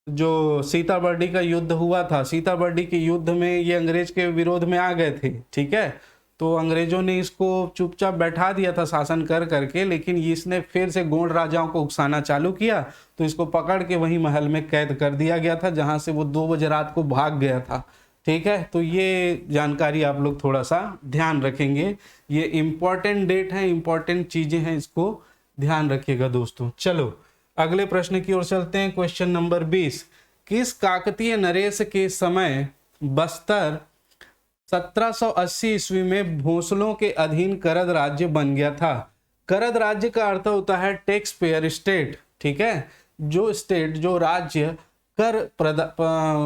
जो सीताबर्डी का युद्ध हुआ था, सीताबर्डी के युद्ध में ये अंग्रेज के विरोध में आ गए थे। ठीक है, तो अंग्रेजों ने इसको चुपचाप बैठा दिया था शासन कर करके, लेकिन इसने फिर से गोंड राजाओं को उकसाना चालू किया, तो इसको पकड़ के वहीं महल में कैद कर दिया गया था, जहां से वो 2 बजे रात को भाग गया था। ठीक है, तो ये जानकारी आप लोग थोड़ा सा ध्यान रखेंगे, ये इंपॉर्टेंट डेट है, इंपॉर्टेंट चीजें हैं, इसको ध्यान रखिएगा दोस्तों। चलो अगले प्रश्न की ओर चलते हैं। क्वेश्चन नंबर 20, किस काकतीय नरेश के समय बस्तर 1780 ईस्वी में भोसलों के अधीन करद राज्य बन गया था? करद राज्य का अर्थ होता है टैक्स पेयर स्टेट। ठीक है, जो स्टेट, जो राज्य कर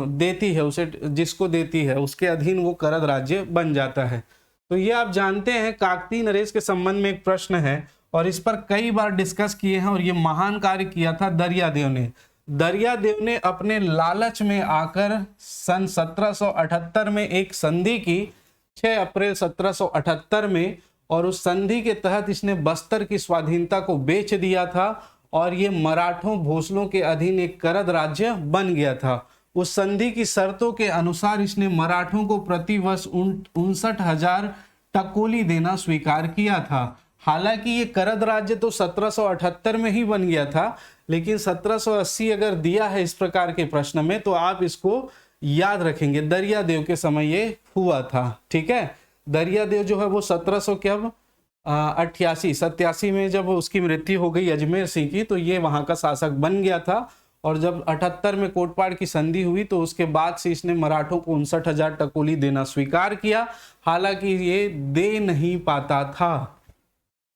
देती है, उसे जिसको देती है उसके अधीन वो करद राज्य बन जाता है। तो ये आप जानते हैं, काकतीय नरेश के संबंध में एक प्रश्न है और इस पर कई बार डिस्कस किए हैं, और ये महान कार्य किया था दरियादेव ने। दरियादेव ने अपने लालच में आकर सन 1778 में एक संधि की, 6 अप्रैल 1778 में, और उस संधि के तहत इसने बस्तर की स्वाधीनता को बेच दिया था और ये मराठों भोसलों के अधीन एक करद राज्य बन गया था। उस संधि की शर्तों के अनुसार इसने मराठों को प्रतिवर्ष 59,000 टकोली देना स्वीकार किया था। हालांकि ये करद राज्य तो 1778 में ही बन गया था, लेकिन 1780 अगर दिया है इस प्रकार के प्रश्न में तो आप इसको याद रखेंगे, दरियादेव के समय ये हुआ था। ठीक है, दरियादेव जो है वो 1787 में जब उसकी मृत्यु हो गई अजमेर सिंह की, तो ये वहां का शासक बन गया था, और जब 78 में कोटपाड़ की संधि हुई तो उसके बाद से इसने मराठों को 59,000 टकोली देना स्वीकार किया। हालांकि ये दे नहीं पाता था।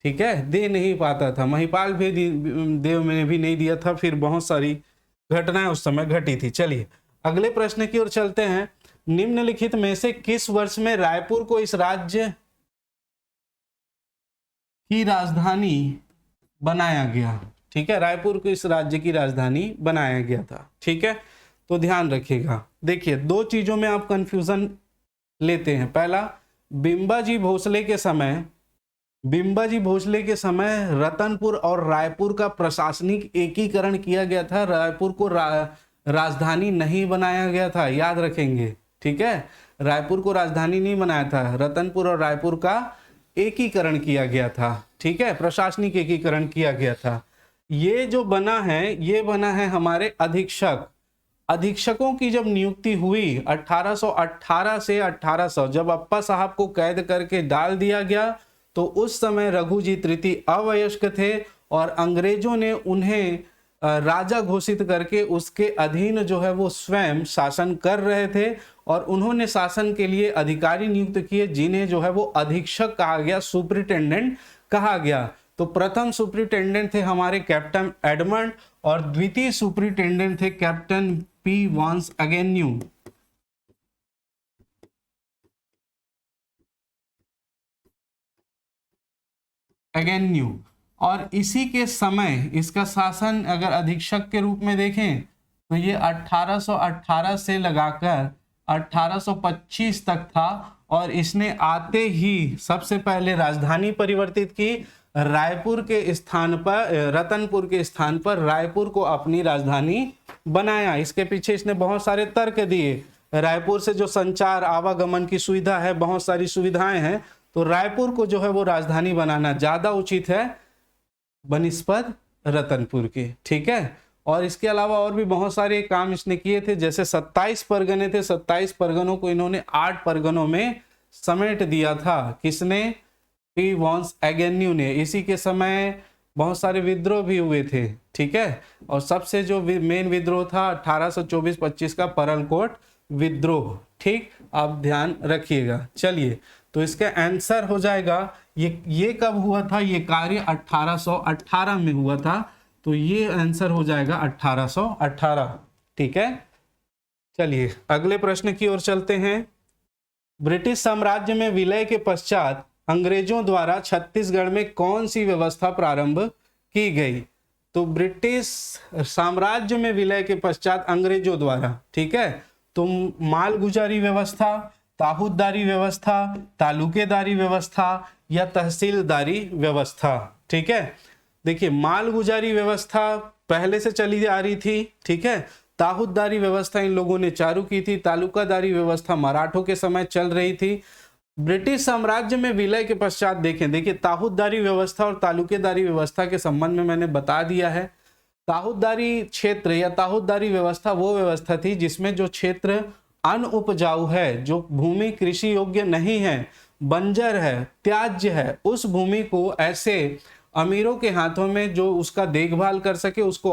ठीक है, दे नहीं पाता था, महिपाल भी देव में भी नहीं दिया था, फिर बहुत सारी घटनाएं उस समय घटी थी। चलिए अगले प्रश्न की ओर चलते हैं। निम्नलिखित में से किस वर्ष में रायपुर को इस राज्य की राजधानी बनाया गया? ठीक है, रायपुर को इस राज्य की राजधानी बनाया गया था। ठीक है, तो ध्यान रखिएगा। देखिए 2 चीजों में आप कंफ्यूजन लेते हैं। पहला, बिंबाजी भोसले के समय रतनपुर और रायपुर का प्रशासनिक एकीकरण किया गया था, रायपुर को राजधानी नहीं बनाया गया था, याद रखेंगे। ठीक है, रायपुर को राजधानी नहीं बनाया था, रतनपुर और रायपुर का एकीकरण किया गया था। ठीक है, प्रशासनिक एकीकरण किया गया था। ये जो बना है, ये बना है हमारे अधीक्षकों की जब नियुक्ति हुई 1818 से 1800, जब अप्पा साहब को कैद करके डाल दिया गया, तो उस समय रघुजी तृतीय अवयस्क थे और अंग्रेजों ने उन्हें राजा घोषित करके उसके अधीन जो है वो स्वयं शासन कर रहे थे, और उन्होंने शासन के लिए अधिकारी नियुक्त किए, जिन्हें जो है वो अधीक्षक कहा गया, सुपरिटेंडेंट कहा गया। तो प्रथम सुपरिटेंडेंट थे हमारे कैप्टन एडमंड और द्वितीय सुपरिटेंडेंट थे कैप्टन पी वांस अगेन्यू। और इसी के समय इसका शासन अगर अधीक्षक के रूप में देखें तो ये 1818 से लगाकर 1825 तक था और इसने आते ही सबसे पहले राजधानी परिवर्तित की, रायपुर के स्थान पर, रतनपुर के स्थान पर रायपुर को अपनी राजधानी बनाया। इसके पीछे इसने बहुत सारे तर्क दिए। रायपुर से जो संचार आवागमन की सुविधा है, बहुत सारी सुविधाएं हैं, तो रायपुर को जो है वो राजधानी बनाना ज्यादा उचित है बनिस्पत रतनपुर के। ठीक है, और इसके अलावा और भी बहुत सारे काम इसने किए थे, जैसे 27 परगने थे, 27 परगनों को इन्होंने 8 परगनों में समेट दिया था। किसने? पी वॉन्स एगेन्यू ने। इसी के समय बहुत सारे विद्रोह भी हुए थे। ठीक है, और सबसे जो मेन विद्रोह था 1824-25 का परलकोट विद्रोह। ठीक, आप ध्यान रखिएगा। चलिए, तो इसका आंसर हो जाएगा, ये कब हुआ था? ये कार्य 1818 में हुआ था, तो ये आंसर हो जाएगा 1818। ठीक है, चलिए अगले प्रश्न की ओर चलते हैं। ब्रिटिश साम्राज्य में विलय के पश्चात अंग्रेजों द्वारा छत्तीसगढ़ में कौन सी व्यवस्था प्रारंभ की गई? तो ब्रिटिश साम्राज्य में विलय के पश्चात अंग्रेजों द्वारा, ठीक है, तो मालगुजारी व्यवस्था, ताहूददारी व्यवस्था, तालुकेदारी व्यवस्था या तहसीलदारी व्यवस्था। ठीक है, देखिए मालगुजारी व्यवस्था पहले से चली आ रही थी। ठीक है, ताहूददारी व्यवस्था इन लोगों ने चालू की थी, तालुकादारी व्यवस्था मराठों के समय चल रही थी। ब्रिटिश साम्राज्य में विलय के पश्चात देखिए ताहूददारी व्यवस्था और तालुकेदारी व्यवस्था के संबंध में मैंने बता दिया है। ताहूददारी क्षेत्र या ताहूददारी व्यवस्था वो व्यवस्था थी जिसमें जो क्षेत्र अनउपजाऊ है, जो भूमि कृषि योग्य नहीं है, बंजर है, त्याज्य है, उस भूमि को ऐसे अमीरों के हाथों में जो उसका देखभाल कर सके, उसको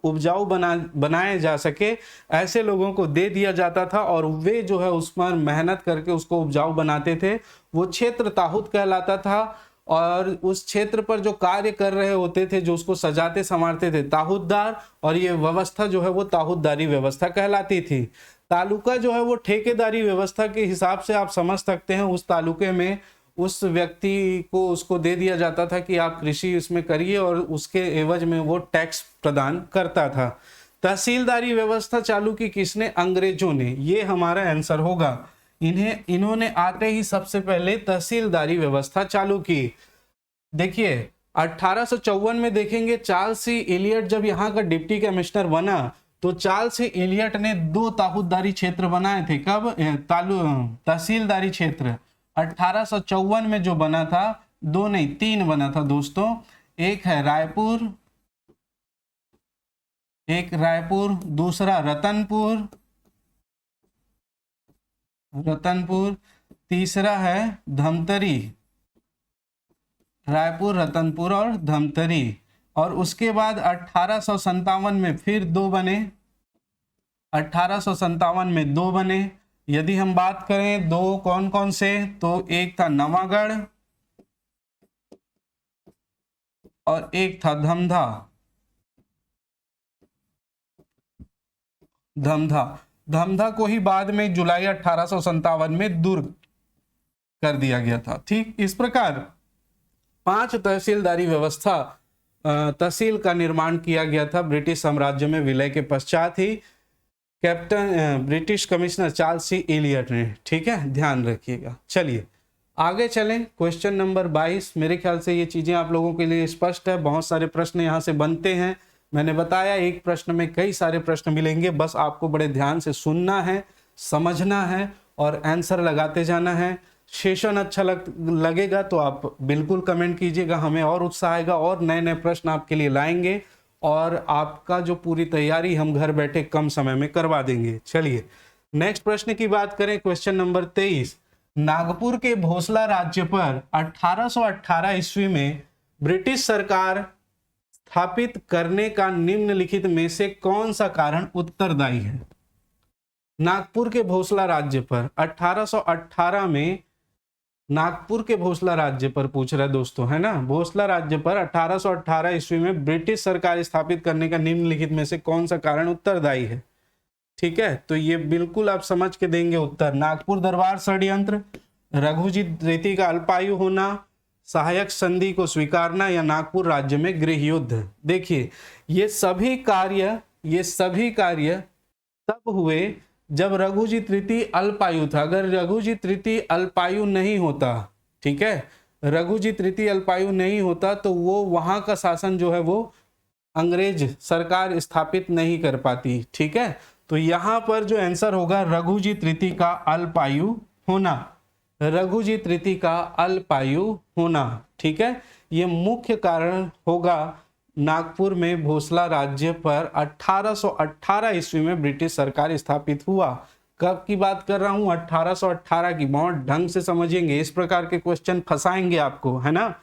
उपजाऊ बनाया जा सके, ऐसे लोगों को दे दिया जाता था और वे जो है उस पर मेहनत करके उसको उपजाऊ बनाते थे। वो क्षेत्र ताहूद कहलाता था और उस क्षेत्र पर जो कार्य कर रहे होते थे, जो उसको सजाते संवारते थे, ताहूददार, और ये व्यवस्था जो है वो ताहूददारी व्यवस्था कहलाती थी। तालुका जो है वो ठेकेदारी व्यवस्था के हिसाब से आप समझ सकते हैं, उस तालुके में उस व्यक्ति को उसको दे दिया जाता था कि आप कृषि इसमें करिए और उसके एवज में वो टैक्स प्रदान करता था। तहसीलदारी व्यवस्था चालू की किसने? अंग्रेजों ने। ये हमारा आंसर होगा। इन्होंने आते ही सबसे पहले तहसीलदारी व्यवस्था चालू की। देखिए 1854 में देखेंगे चार्ल्स सी इलियट जब यहाँ का डिप्टी कमिश्नर बना तो चार्ल्स सी इलियट ने 2 ताहूददारी क्षेत्र बनाए थे। कब? तहसीलदारी क्षेत्र 1854 में जो बना था, 2 नहीं 3 बना था दोस्तों। एक है रायपुर, दूसरा रतनपुर, तीसरा है धमतरी। रायपुर, रतनपुर और धमतरी। और उसके बाद 1857 में फिर 2 बने। 1857 में 2 बने। यदि हम बात करें 2 कौन कौन से, तो एक था नवागढ़ और एक था धमधा को ही बाद में जुलाई 1857 में दूर कर दिया गया था। ठीक, इस प्रकार 5 तहसीलदारी व्यवस्था, तहसील का निर्माण किया गया था ब्रिटिश साम्राज्य में विलय के पश्चात ही ब्रिटिश कमिश्नर चार्ल्स सी इलियट ने। ठीक है, ध्यान रखिएगा। चलिए आगे चलें, क्वेश्चन नंबर 22। मेरे ख्याल से ये चीजें आप लोगों के लिए स्पष्ट है। बहुत सारे प्रश्न यहाँ से बनते हैं। मैंने बताया एक प्रश्न में कई सारे प्रश्न मिलेंगे, बस आपको बड़े ध्यान से सुनना है, समझना है और आंसर लगाते जाना है। सेशन अच्छा लगेगा तो आप बिल्कुल कमेंट कीजिएगा, हमें और उत्साह आएगा और नए नए प्रश्न आपके लिए लाएंगे और आपका जो पूरी तैयारी हम घर बैठे कम समय में करवा देंगे। चलिए नेक्स्ट प्रश्न की बात करें, क्वेश्चन नंबर 23। नागपुर के भोसला राज्य पर 1818 ईस्वी में ब्रिटिश सरकार स्थापित करने का निम्नलिखित में से कौन सा कारण उत्तरदायी है? नागपुर के भोसला राज्य पर 1818 में, नागपुर के भोसला राज्य पर पूछ रहा है दोस्तों, है ना, भोसला राज्य पर 1818 ईस्वी में ब्रिटिश सरकार स्थापित करने का निम्नलिखित में से कौन सा कारण उत्तरदायी है? ठीक है, तो ये बिल्कुल आप समझ के देंगे उत्तर। नागपुर दरबार षड्यंत्र, रघुजी द्वितीय का अल्पायु होना, सहायक संधि को स्वीकारना या नागपुर राज्य में गृह युद्ध। देखिए ये सभी कार्य तब हुए जब रघुजी तृतीय अल्पायु था। अगर रघुजी तृतीय अल्पायु नहीं होता, ठीक है, रघुजी तृतीय अल्पायु नहीं होता तो वो वहां का शासन जो है वो अंग्रेज सरकार स्थापित नहीं कर पाती। ठीक है, तो यहां पर जो आंसर होगा रघुजी तृतीय का अल्पायु होना, रघुजी तृतीय का अल्पायु होना। ठीक है, ये मुख्य कारण होगा नागपुर में भोसला राज्य पर 1818 ईस्वी में ब्रिटिश सरकार स्थापित हुआ। कब की बात कर रहा हूं? 1818 की। बहुत ढंग से समझेंगे, इस प्रकार के क्वेश्चन फंसाएंगे आपको, है ना।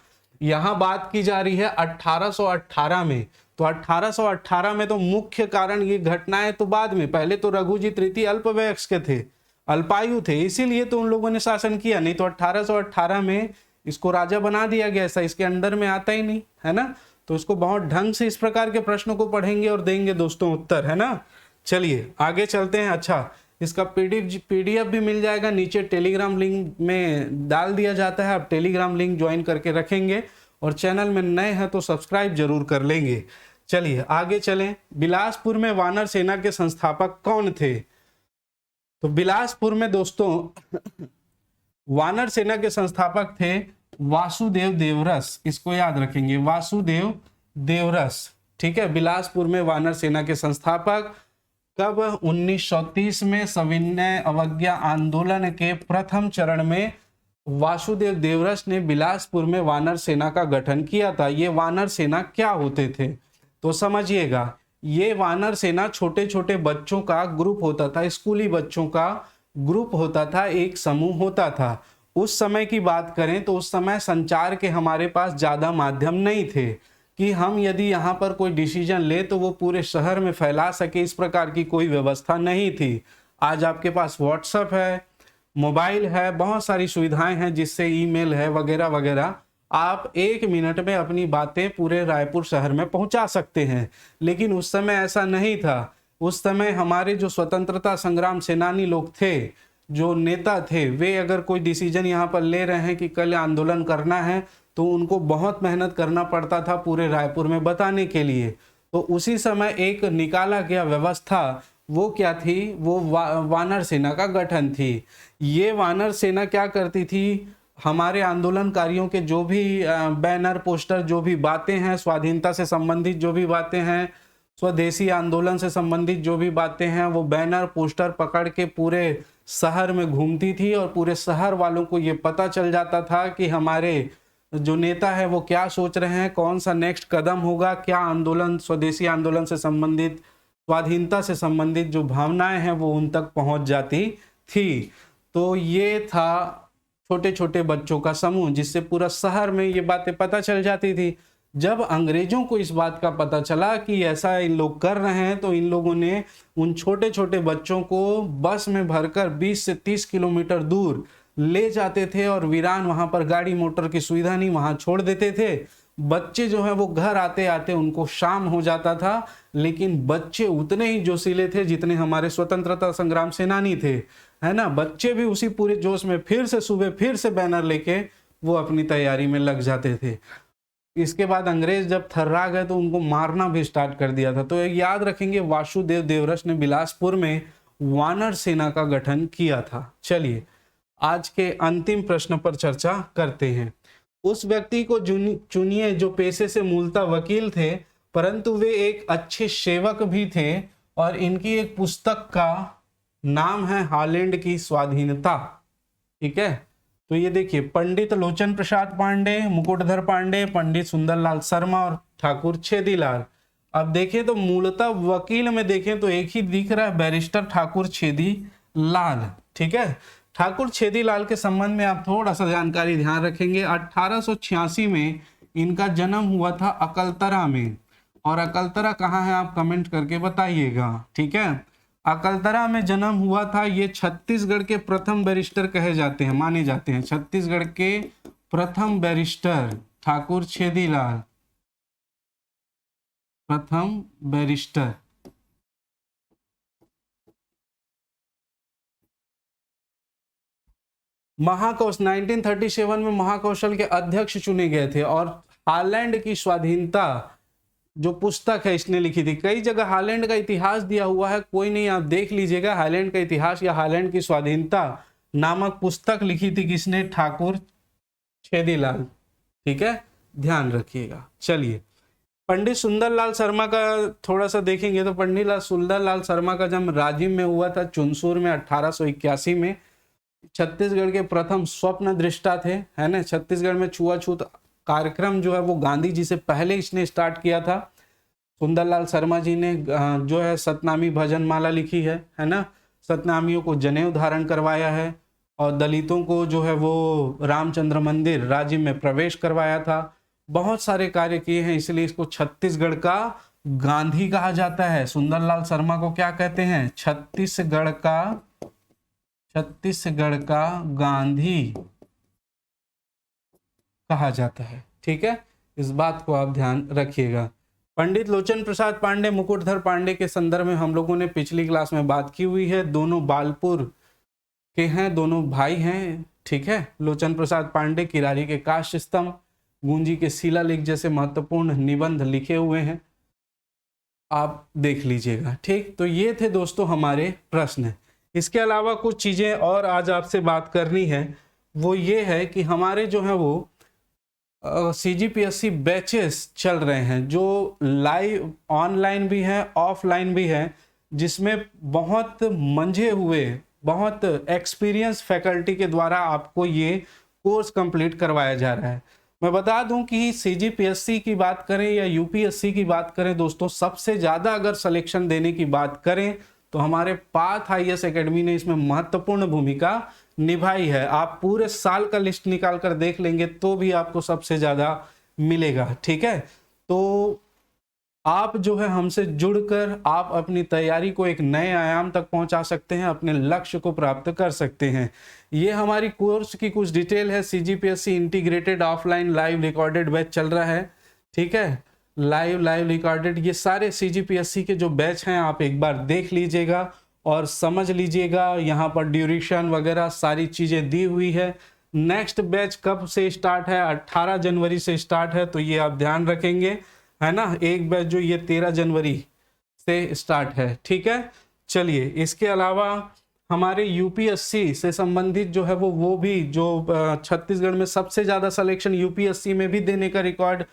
यहां बात की जा रही है 1818 में, तो 1818 में तो मुख्य कारण ये घटनाएं तो बाद में, पहले तो रघुजी तृतीय अल्पवयस्क के थे, अल्पायु थे, इसीलिए तो उन लोगों ने शासन किया। नहीं तो 1818 में इसको राजा बना दिया गया, ऐसा इसके अंडर में आता ही नहीं, है ना। तो इसको बहुत ढंग से इस प्रकार के प्रश्नों को पढ़ेंगे और देंगे दोस्तों उत्तर, है ना। चलिए आगे चलते हैं। अच्छा, इसका पीडीएफ भी मिल जाएगा, नीचे टेलीग्राम लिंक में डाल दिया जाता है। आप टेलीग्राम लिंक ज्वाइन करके रखेंगे और चैनल में नए हैं तो सब्सक्राइब जरूर कर लेंगे। चलिए आगे चलें। बिलासपुर में वानर सेना के संस्थापक कौन थे? तो बिलासपुर में दोस्तों वानर सेना के संस्थापक थे वासुदेव देवरस, इसको याद रखेंगे, वासुदेव देवरस। ठीक है, बिलासपुर में वानर सेना के संस्थापक। कब? 1930 में सविनय अवज्ञा आंदोलन के प्रथम चरण में वासुदेव देवरस ने बिलासपुर में वानर सेना का गठन किया था। ये वानर सेना क्या होते थे तो समझिएगा, ये वानर सेना छोटे छोटे बच्चों का ग्रुप होता था, स्कूली बच्चों का ग्रुप होता था, एक समूह होता था। उस समय की बात करें तो उस समय संचार के हमारे पास ज्यादा माध्यम नहीं थे कि हम यदि यहाँ पर कोई डिसीजन ले तो वो पूरे शहर में फैला सके, इस प्रकार की कोई व्यवस्था नहीं थी। आज आपके पास व्हाट्सएप है, मोबाइल है, बहुत सारी सुविधाएं हैं, जिससे ईमेल है वगैरह वगैरह, आप 1 मिनट में अपनी बातें पूरे रायपुर शहर में पहुंचा सकते हैं। लेकिन उस समय ऐसा नहीं था। उस समय हमारे जो स्वतंत्रता संग्राम सेनानी लोग थे, जो नेता थे, वे अगर कोई डिसीजन यहाँ पर ले रहे हैं कि कल आंदोलन करना है तो उनको बहुत मेहनत करना पड़ता था पूरे रायपुर में बताने के लिए। तो उसी समय एक निकाला गया व्यवस्था, वो क्या थी? वो वानर सेना का गठन थी। ये वानर सेना क्या करती थी? हमारे आंदोलनकारियों के जो भी बैनर पोस्टर, जो भी बातें हैं स्वाधीनता से संबंधित, जो भी बातें हैं स्वदेशी आंदोलन से संबंधित, जो भी बातें हैं, वो बैनर पोस्टर पकड़ के पूरे शहर में घूमती थी और पूरे शहर वालों को ये पता चल जाता था कि हमारे जो नेता है वो क्या सोच रहे हैं, कौन सा नेक्स्ट कदम होगा, क्या आंदोलन, स्वदेशी आंदोलन से संबंधित, स्वाधीनता से संबंधित जो भावनाएं हैं वो उन तक पहुंच जाती थी। तो ये था छोटे छोटे बच्चों का समूह, जिससे पूरा शहर में ये बातें पता चल जाती थी। जब अंग्रेजों को इस बात का पता चला कि ऐसा इन लोग कर रहे हैं, तो इन लोगों ने उन छोटे छोटे बच्चों को बस में भरकर 20 से 30 किलोमीटर दूर ले जाते थे और वीरान, वहां पर गाड़ी मोटर की सुविधा नहीं, वहां छोड़ देते थे। बच्चे जो है वो घर आते आते उनको शाम हो जाता था, लेकिन बच्चे उतने ही जोशीले थे जितने हमारे स्वतंत्रता संग्राम सेनानी थे, है ना। बच्चे भी उसी पूरे जोश में फिर से सुबह फिर से बैनर लेके वो अपनी तैयारी में लग जाते थे। इसके बाद अंग्रेज जब थर्रा गए तो उनको मारना भी स्टार्ट कर दिया था। तो याद रखेंगे, वासुदेव देवरस ने बिलासपुर में वानर सेना का गठन किया था। चलिए आज के अंतिम प्रश्न पर चर्चा करते हैं। उस व्यक्ति को चुनिए जो पेशे से मूलतः वकील थे, परंतु वे एक अच्छे सेवक भी थे, और इनकी एक पुस्तक का नाम है हॉलैंड की स्वाधीनता। ठीक है, तो ये देखिए, पंडित लोचन प्रसाद पांडे, मुकुटधर पांडे, पंडित सुंदरलाल शर्मा और ठाकुर छेदीलाल। अब देखें तो मूलतः वकील में देखें तो एक ही दिख रहा है, बैरिस्टर ठाकुर छेदीलाल। ठीक है, ठाकुर छेदीलाल के संबंध में आप थोड़ा सा जानकारी ध्यान रखेंगे। 1886 में इनका जन्म हुआ था अकलतरा में, और अकलतरा कहाँ है आप कमेंट करके बताइएगा। ठीक है, अकलतरा में जन्म हुआ था। ये छत्तीसगढ़ के प्रथम बैरिस्टर कहे जाते हैं, माने जाते हैं, छत्तीसगढ़ के प्रथम बैरिस्टर ठाकुर छेदीलाल, प्रथम बैरिस्टर। महाकौशल 1937 में महाकौशल के अध्यक्ष चुने गए थे, और हॉलैंड की स्वाधीनता जो पुस्तक है इसने लिखी थी। कई जगह हालैंड का इतिहास दिया हुआ है, कोई नहीं, आप देख लीजिएगा। हालैंड का इतिहास या हालैंड की स्वाधीनता नामक पुस्तक लिखी थी किसने? ठाकुर छेदीलाल। ठीक है, ध्यान रखिएगा। चलिए, पंडित सुंदरलाल शर्मा का थोड़ा सा देखेंगे तो पंडित सुंदरलाल शर्मा का जन्म राजिम में हुआ था, चुनसूर में 1881 में। छत्तीसगढ़ के प्रथम स्वप्न दृष्टा थे, है ना। छत्तीसगढ़ में छुआछूत कार्यक्रम जो है वो गांधी जी से पहले इसने स्टार्ट किया था। सुंदरलाल शर्मा जी ने जो है सतनामी भजन माला लिखी है ना। सतनामियों को जनेऊ धारण करवाया है और दलितों को जो है वो रामचंद्र मंदिर राज्य में प्रवेश करवाया था। बहुत सारे कार्य किए हैं, इसलिए इसको छत्तीसगढ़ का गांधी कहा जाता है। सुंदरलाल शर्मा को क्या कहते हैं? छत्तीसगढ़ का गांधी कहा जाता है। ठीक है, इस बात को आप ध्यान रखिएगा। पंडित लोचन प्रसाद पांडे, मुकुटधर पांडे के संदर्भ में हम लोगों ने पिछली क्लास में बात की हुई है। दोनों बालपुर के हैं, दोनों भाई हैं। ठीक है, लोचन प्रसाद पांडे किरारी के काष्ठ स्तंभ, गुंजी के शिलालेख जैसे महत्वपूर्ण निबंध लिखे हुए हैं, आप देख लीजिएगा। ठीक, तो ये थे दोस्तों हमारे प्रश्न। इसके अलावा कुछ चीजें और आज आपसे बात करनी है, वो ये है कि हमारे जो है वो CGPSC बैचेस चल रहे हैं, जो लाइव ऑनलाइन भी है ऑफलाइन भी है, जिसमें बहुत मंझे हुए, बहुत एक्सपीरियंस फैकल्टी के द्वारा आपको ये कोर्स कंप्लीट करवाया जा रहा है। मैं बता दूं कि CGPSC की बात करें या UPSC की बात करें दोस्तों, सबसे ज़्यादा अगर सिलेक्शन देने की बात करें तो हमारे पाथ IAS एकेडमी ने इसमें महत्वपूर्ण भूमिका निभाई है। आप पूरे साल का लिस्ट निकाल कर देख लेंगे तो भी आपको सबसे ज़्यादा मिलेगा। ठीक है, तो आप जो है हमसे जुड़कर आप अपनी तैयारी को एक नए आयाम तक पहुंचा सकते हैं, अपने लक्ष्य को प्राप्त कर सकते हैं। ये हमारी कोर्स की कुछ डिटेल है। CGPSC integrated offline live recorded batch चल रहा है। ठीक है, लाइव रिकॉर्डेड, ये सारे CGPSC के जो बैच हैं आप एक बार देख लीजिएगा और समझ लीजिएगा। यहाँ पर ड्यूरेशन वगैरह सारी चीज़ें दी हुई है। नेक्स्ट बैच कब से स्टार्ट है? 18 जनवरी से स्टार्ट है, तो ये आप ध्यान रखेंगे, है ना। एक बैच जो ये 13 जनवरी से स्टार्ट है। ठीक है, चलिए, इसके अलावा हमारे UPSC से संबंधित जो है वो भी जो छत्तीसगढ़ में सबसे ज़्यादा सिलेक्शन UPSC में भी देने का रिकॉर्ड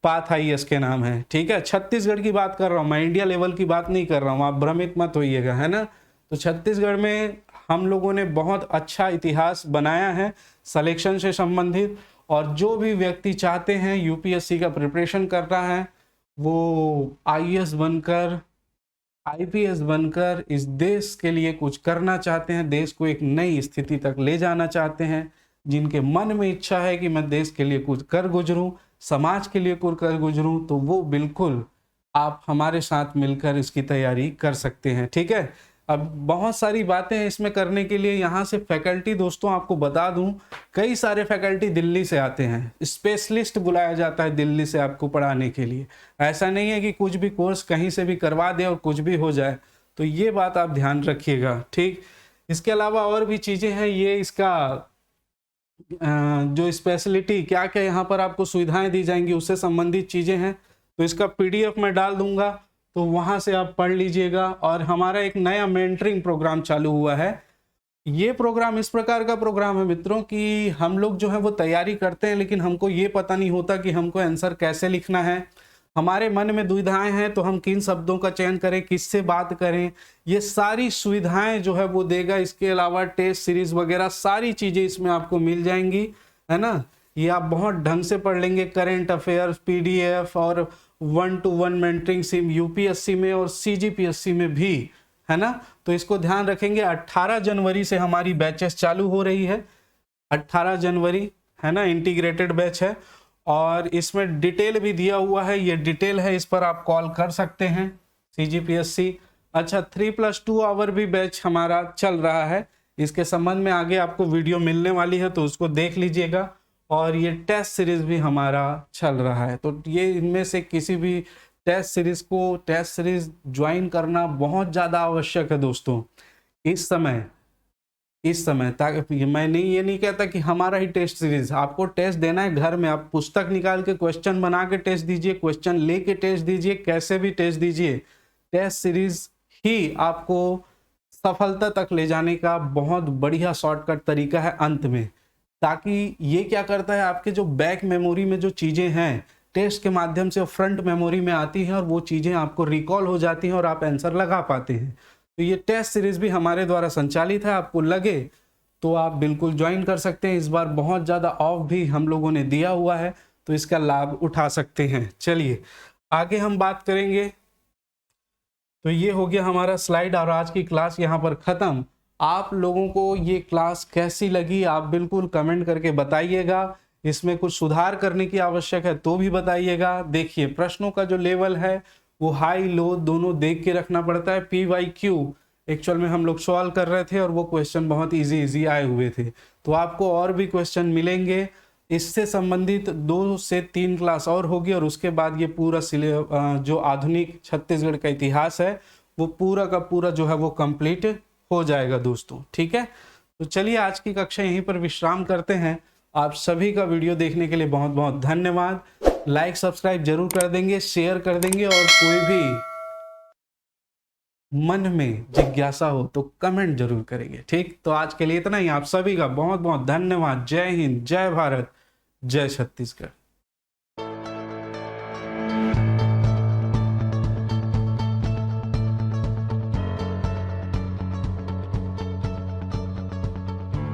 पाथ IAS के नाम है। ठीक है, छत्तीसगढ़ की बात कर रहा हूँ मैं, इंडिया लेवल की बात नहीं कर रहा हूँ, आप भ्रमित मत होइएगा, है ना। तो छत्तीसगढ़ में हम लोगों ने बहुत अच्छा इतिहास बनाया है सिलेक्शन से संबंधित, और जो भी व्यक्ति चाहते हैं UPSC का प्रिपरेशन कर रहा है, वो IAS बनकर IPS बनकर इस देश के लिए कुछ करना चाहते हैं, देश को एक नई स्थिति तक ले जाना चाहते हैं, जिनके मन में इच्छा है कि मैं देश के लिए कुछ कर गुजरूं, समाज के लिए कुछ कर गुजरूं, तो वो बिल्कुल आप हमारे साथ मिलकर इसकी तैयारी कर सकते हैं। ठीक है, अब बहुत सारी बातें हैं इसमें करने के लिए। यहाँ से फैकल्टी दोस्तों आपको बता दूं, कई सारे फैकल्टी दिल्ली से आते हैं, स्पेशलिस्ट बुलाया जाता है दिल्ली से आपको पढ़ाने के लिए। ऐसा नहीं है कि कुछ भी कोर्स कहीं से भी करवा दें और कुछ भी हो जाए, तो ये बात आप ध्यान रखिएगा। ठीक, इसके अलावा और भी चीज़ें हैं, ये इसका जो स्पेशलिटी क्या क्या यहाँ पर आपको सुविधाएं दी जाएंगी उससे संबंधित चीज़ें हैं, तो इसका PDF मैं डाल दूंगा, तो वहाँ से आप पढ़ लीजिएगा। और हमारा एक नया मेंटरिंग प्रोग्राम चालू हुआ है। ये प्रोग्राम इस प्रकार का प्रोग्राम है मित्रों कि हम लोग जो है वो तैयारी करते हैं, लेकिन हमको ये पता नहीं होता कि हमको आंसर कैसे लिखना है। हमारे मन में दुविधाएं हैं तो हम किन शब्दों का चयन करें, किससे बात करें, ये सारी सुविधाएं जो है वो देगा। इसके अलावा टेस्ट सीरीज वगैरह सारी चीज़ें इसमें आपको मिल जाएंगी, है ना। ये आप बहुत ढंग से पढ़ लेंगे। करेंट अफेयर्स PDF और 1-to-1 मेंटरिंग सिम UPSC में और CGPSC में भी, है ना। तो इसको ध्यान रखेंगे। 18 जनवरी से हमारी बैचेस चालू हो रही है, 18 जनवरी, है ना। इंटीग्रेटेड बैच है और इसमें डिटेल भी दिया हुआ है, ये डिटेल है, इस पर आप कॉल कर सकते हैं CGPSC। अच्छा, 3+2 आवर भी बैच हमारा चल रहा है, इसके संबंध में आगे आपको वीडियो मिलने वाली है, तो उसको देख लीजिएगा। और ये टेस्ट सीरीज भी हमारा चल रहा है, तो ये इनमें से किसी भी टेस्ट सीरीज ज्वाइन करना बहुत ज़्यादा आवश्यक है दोस्तों। इस समय इस समय, ताकि मैं नहीं ये नहीं कहता कि हमारा ही टेस्ट सीरीज, आपको टेस्ट देना है घर में, आप पुस्तक निकाल के क्वेश्चन बना के टेस्ट दीजिए, क्वेश्चन लेके टेस्ट दीजिए, कैसे भी टेस्ट दीजिए, टेस्ट सीरीज ही आपको सफलता तक ले जाने का बहुत बढ़िया शॉर्टकट तरीका है अंत में। ताकि ये क्या करता है, आपके जो बैक मेमोरी में जो चीज़ें हैं टेस्ट के माध्यम से फ्रंट मेमोरी में आती हैं और वो चीज़ें आपको रिकॉल हो जाती हैं और आप आंसर लगा पाते हैं। तो ये टेस्ट सीरीज भी हमारे द्वारा संचालित है, आपको लगे तो आप बिल्कुल ज्वाइन कर सकते हैं। इस बार बहुत ज़्यादा ऑफ भी हम लोगों ने दिया हुआ है, तो इसका लाभ उठा सकते हैं। चलिए आगे हम बात करेंगे। तो ये हो गया हमारा स्लाइड और आज की क्लास यहाँ पर ख़त्म। आप लोगों को ये क्लास कैसी लगी आप बिल्कुल कमेंट करके बताइएगा। इसमें कुछ सुधार करने की आवश्यक है तो भी बताइएगा। देखिए प्रश्नों का जो लेवल है वो हाई लो दोनों देख के रखना पड़ता है। PYQ एक्चुअल में हम लोग सॉल्व कर रहे थे और वो क्वेश्चन बहुत इजी आए हुए थे, तो आपको और भी क्वेश्चन मिलेंगे। इससे संबंधित 2 से 3 क्लास और होगी और उसके बाद ये पूरा जो आधुनिक छत्तीसगढ़ का इतिहास है वो पूरा का पूरा जो है वो कंप्लीट हो जाएगा दोस्तों। ठीक है, तो चलिए आज की कक्षा यहीं पर विश्राम करते हैं। आप सभी का वीडियो देखने के लिए बहुत बहुत धन्यवाद। लाइक सब्सक्राइब जरूर कर देंगे, शेयर कर देंगे और कोई भी मन में जिज्ञासा हो तो कमेंट जरूर करेंगे। ठीक, तो आज के लिए इतना ही। आप सभी का बहुत बहुत धन्यवाद। जय हिंद, जय भारत, जय छत्तीसगढ़।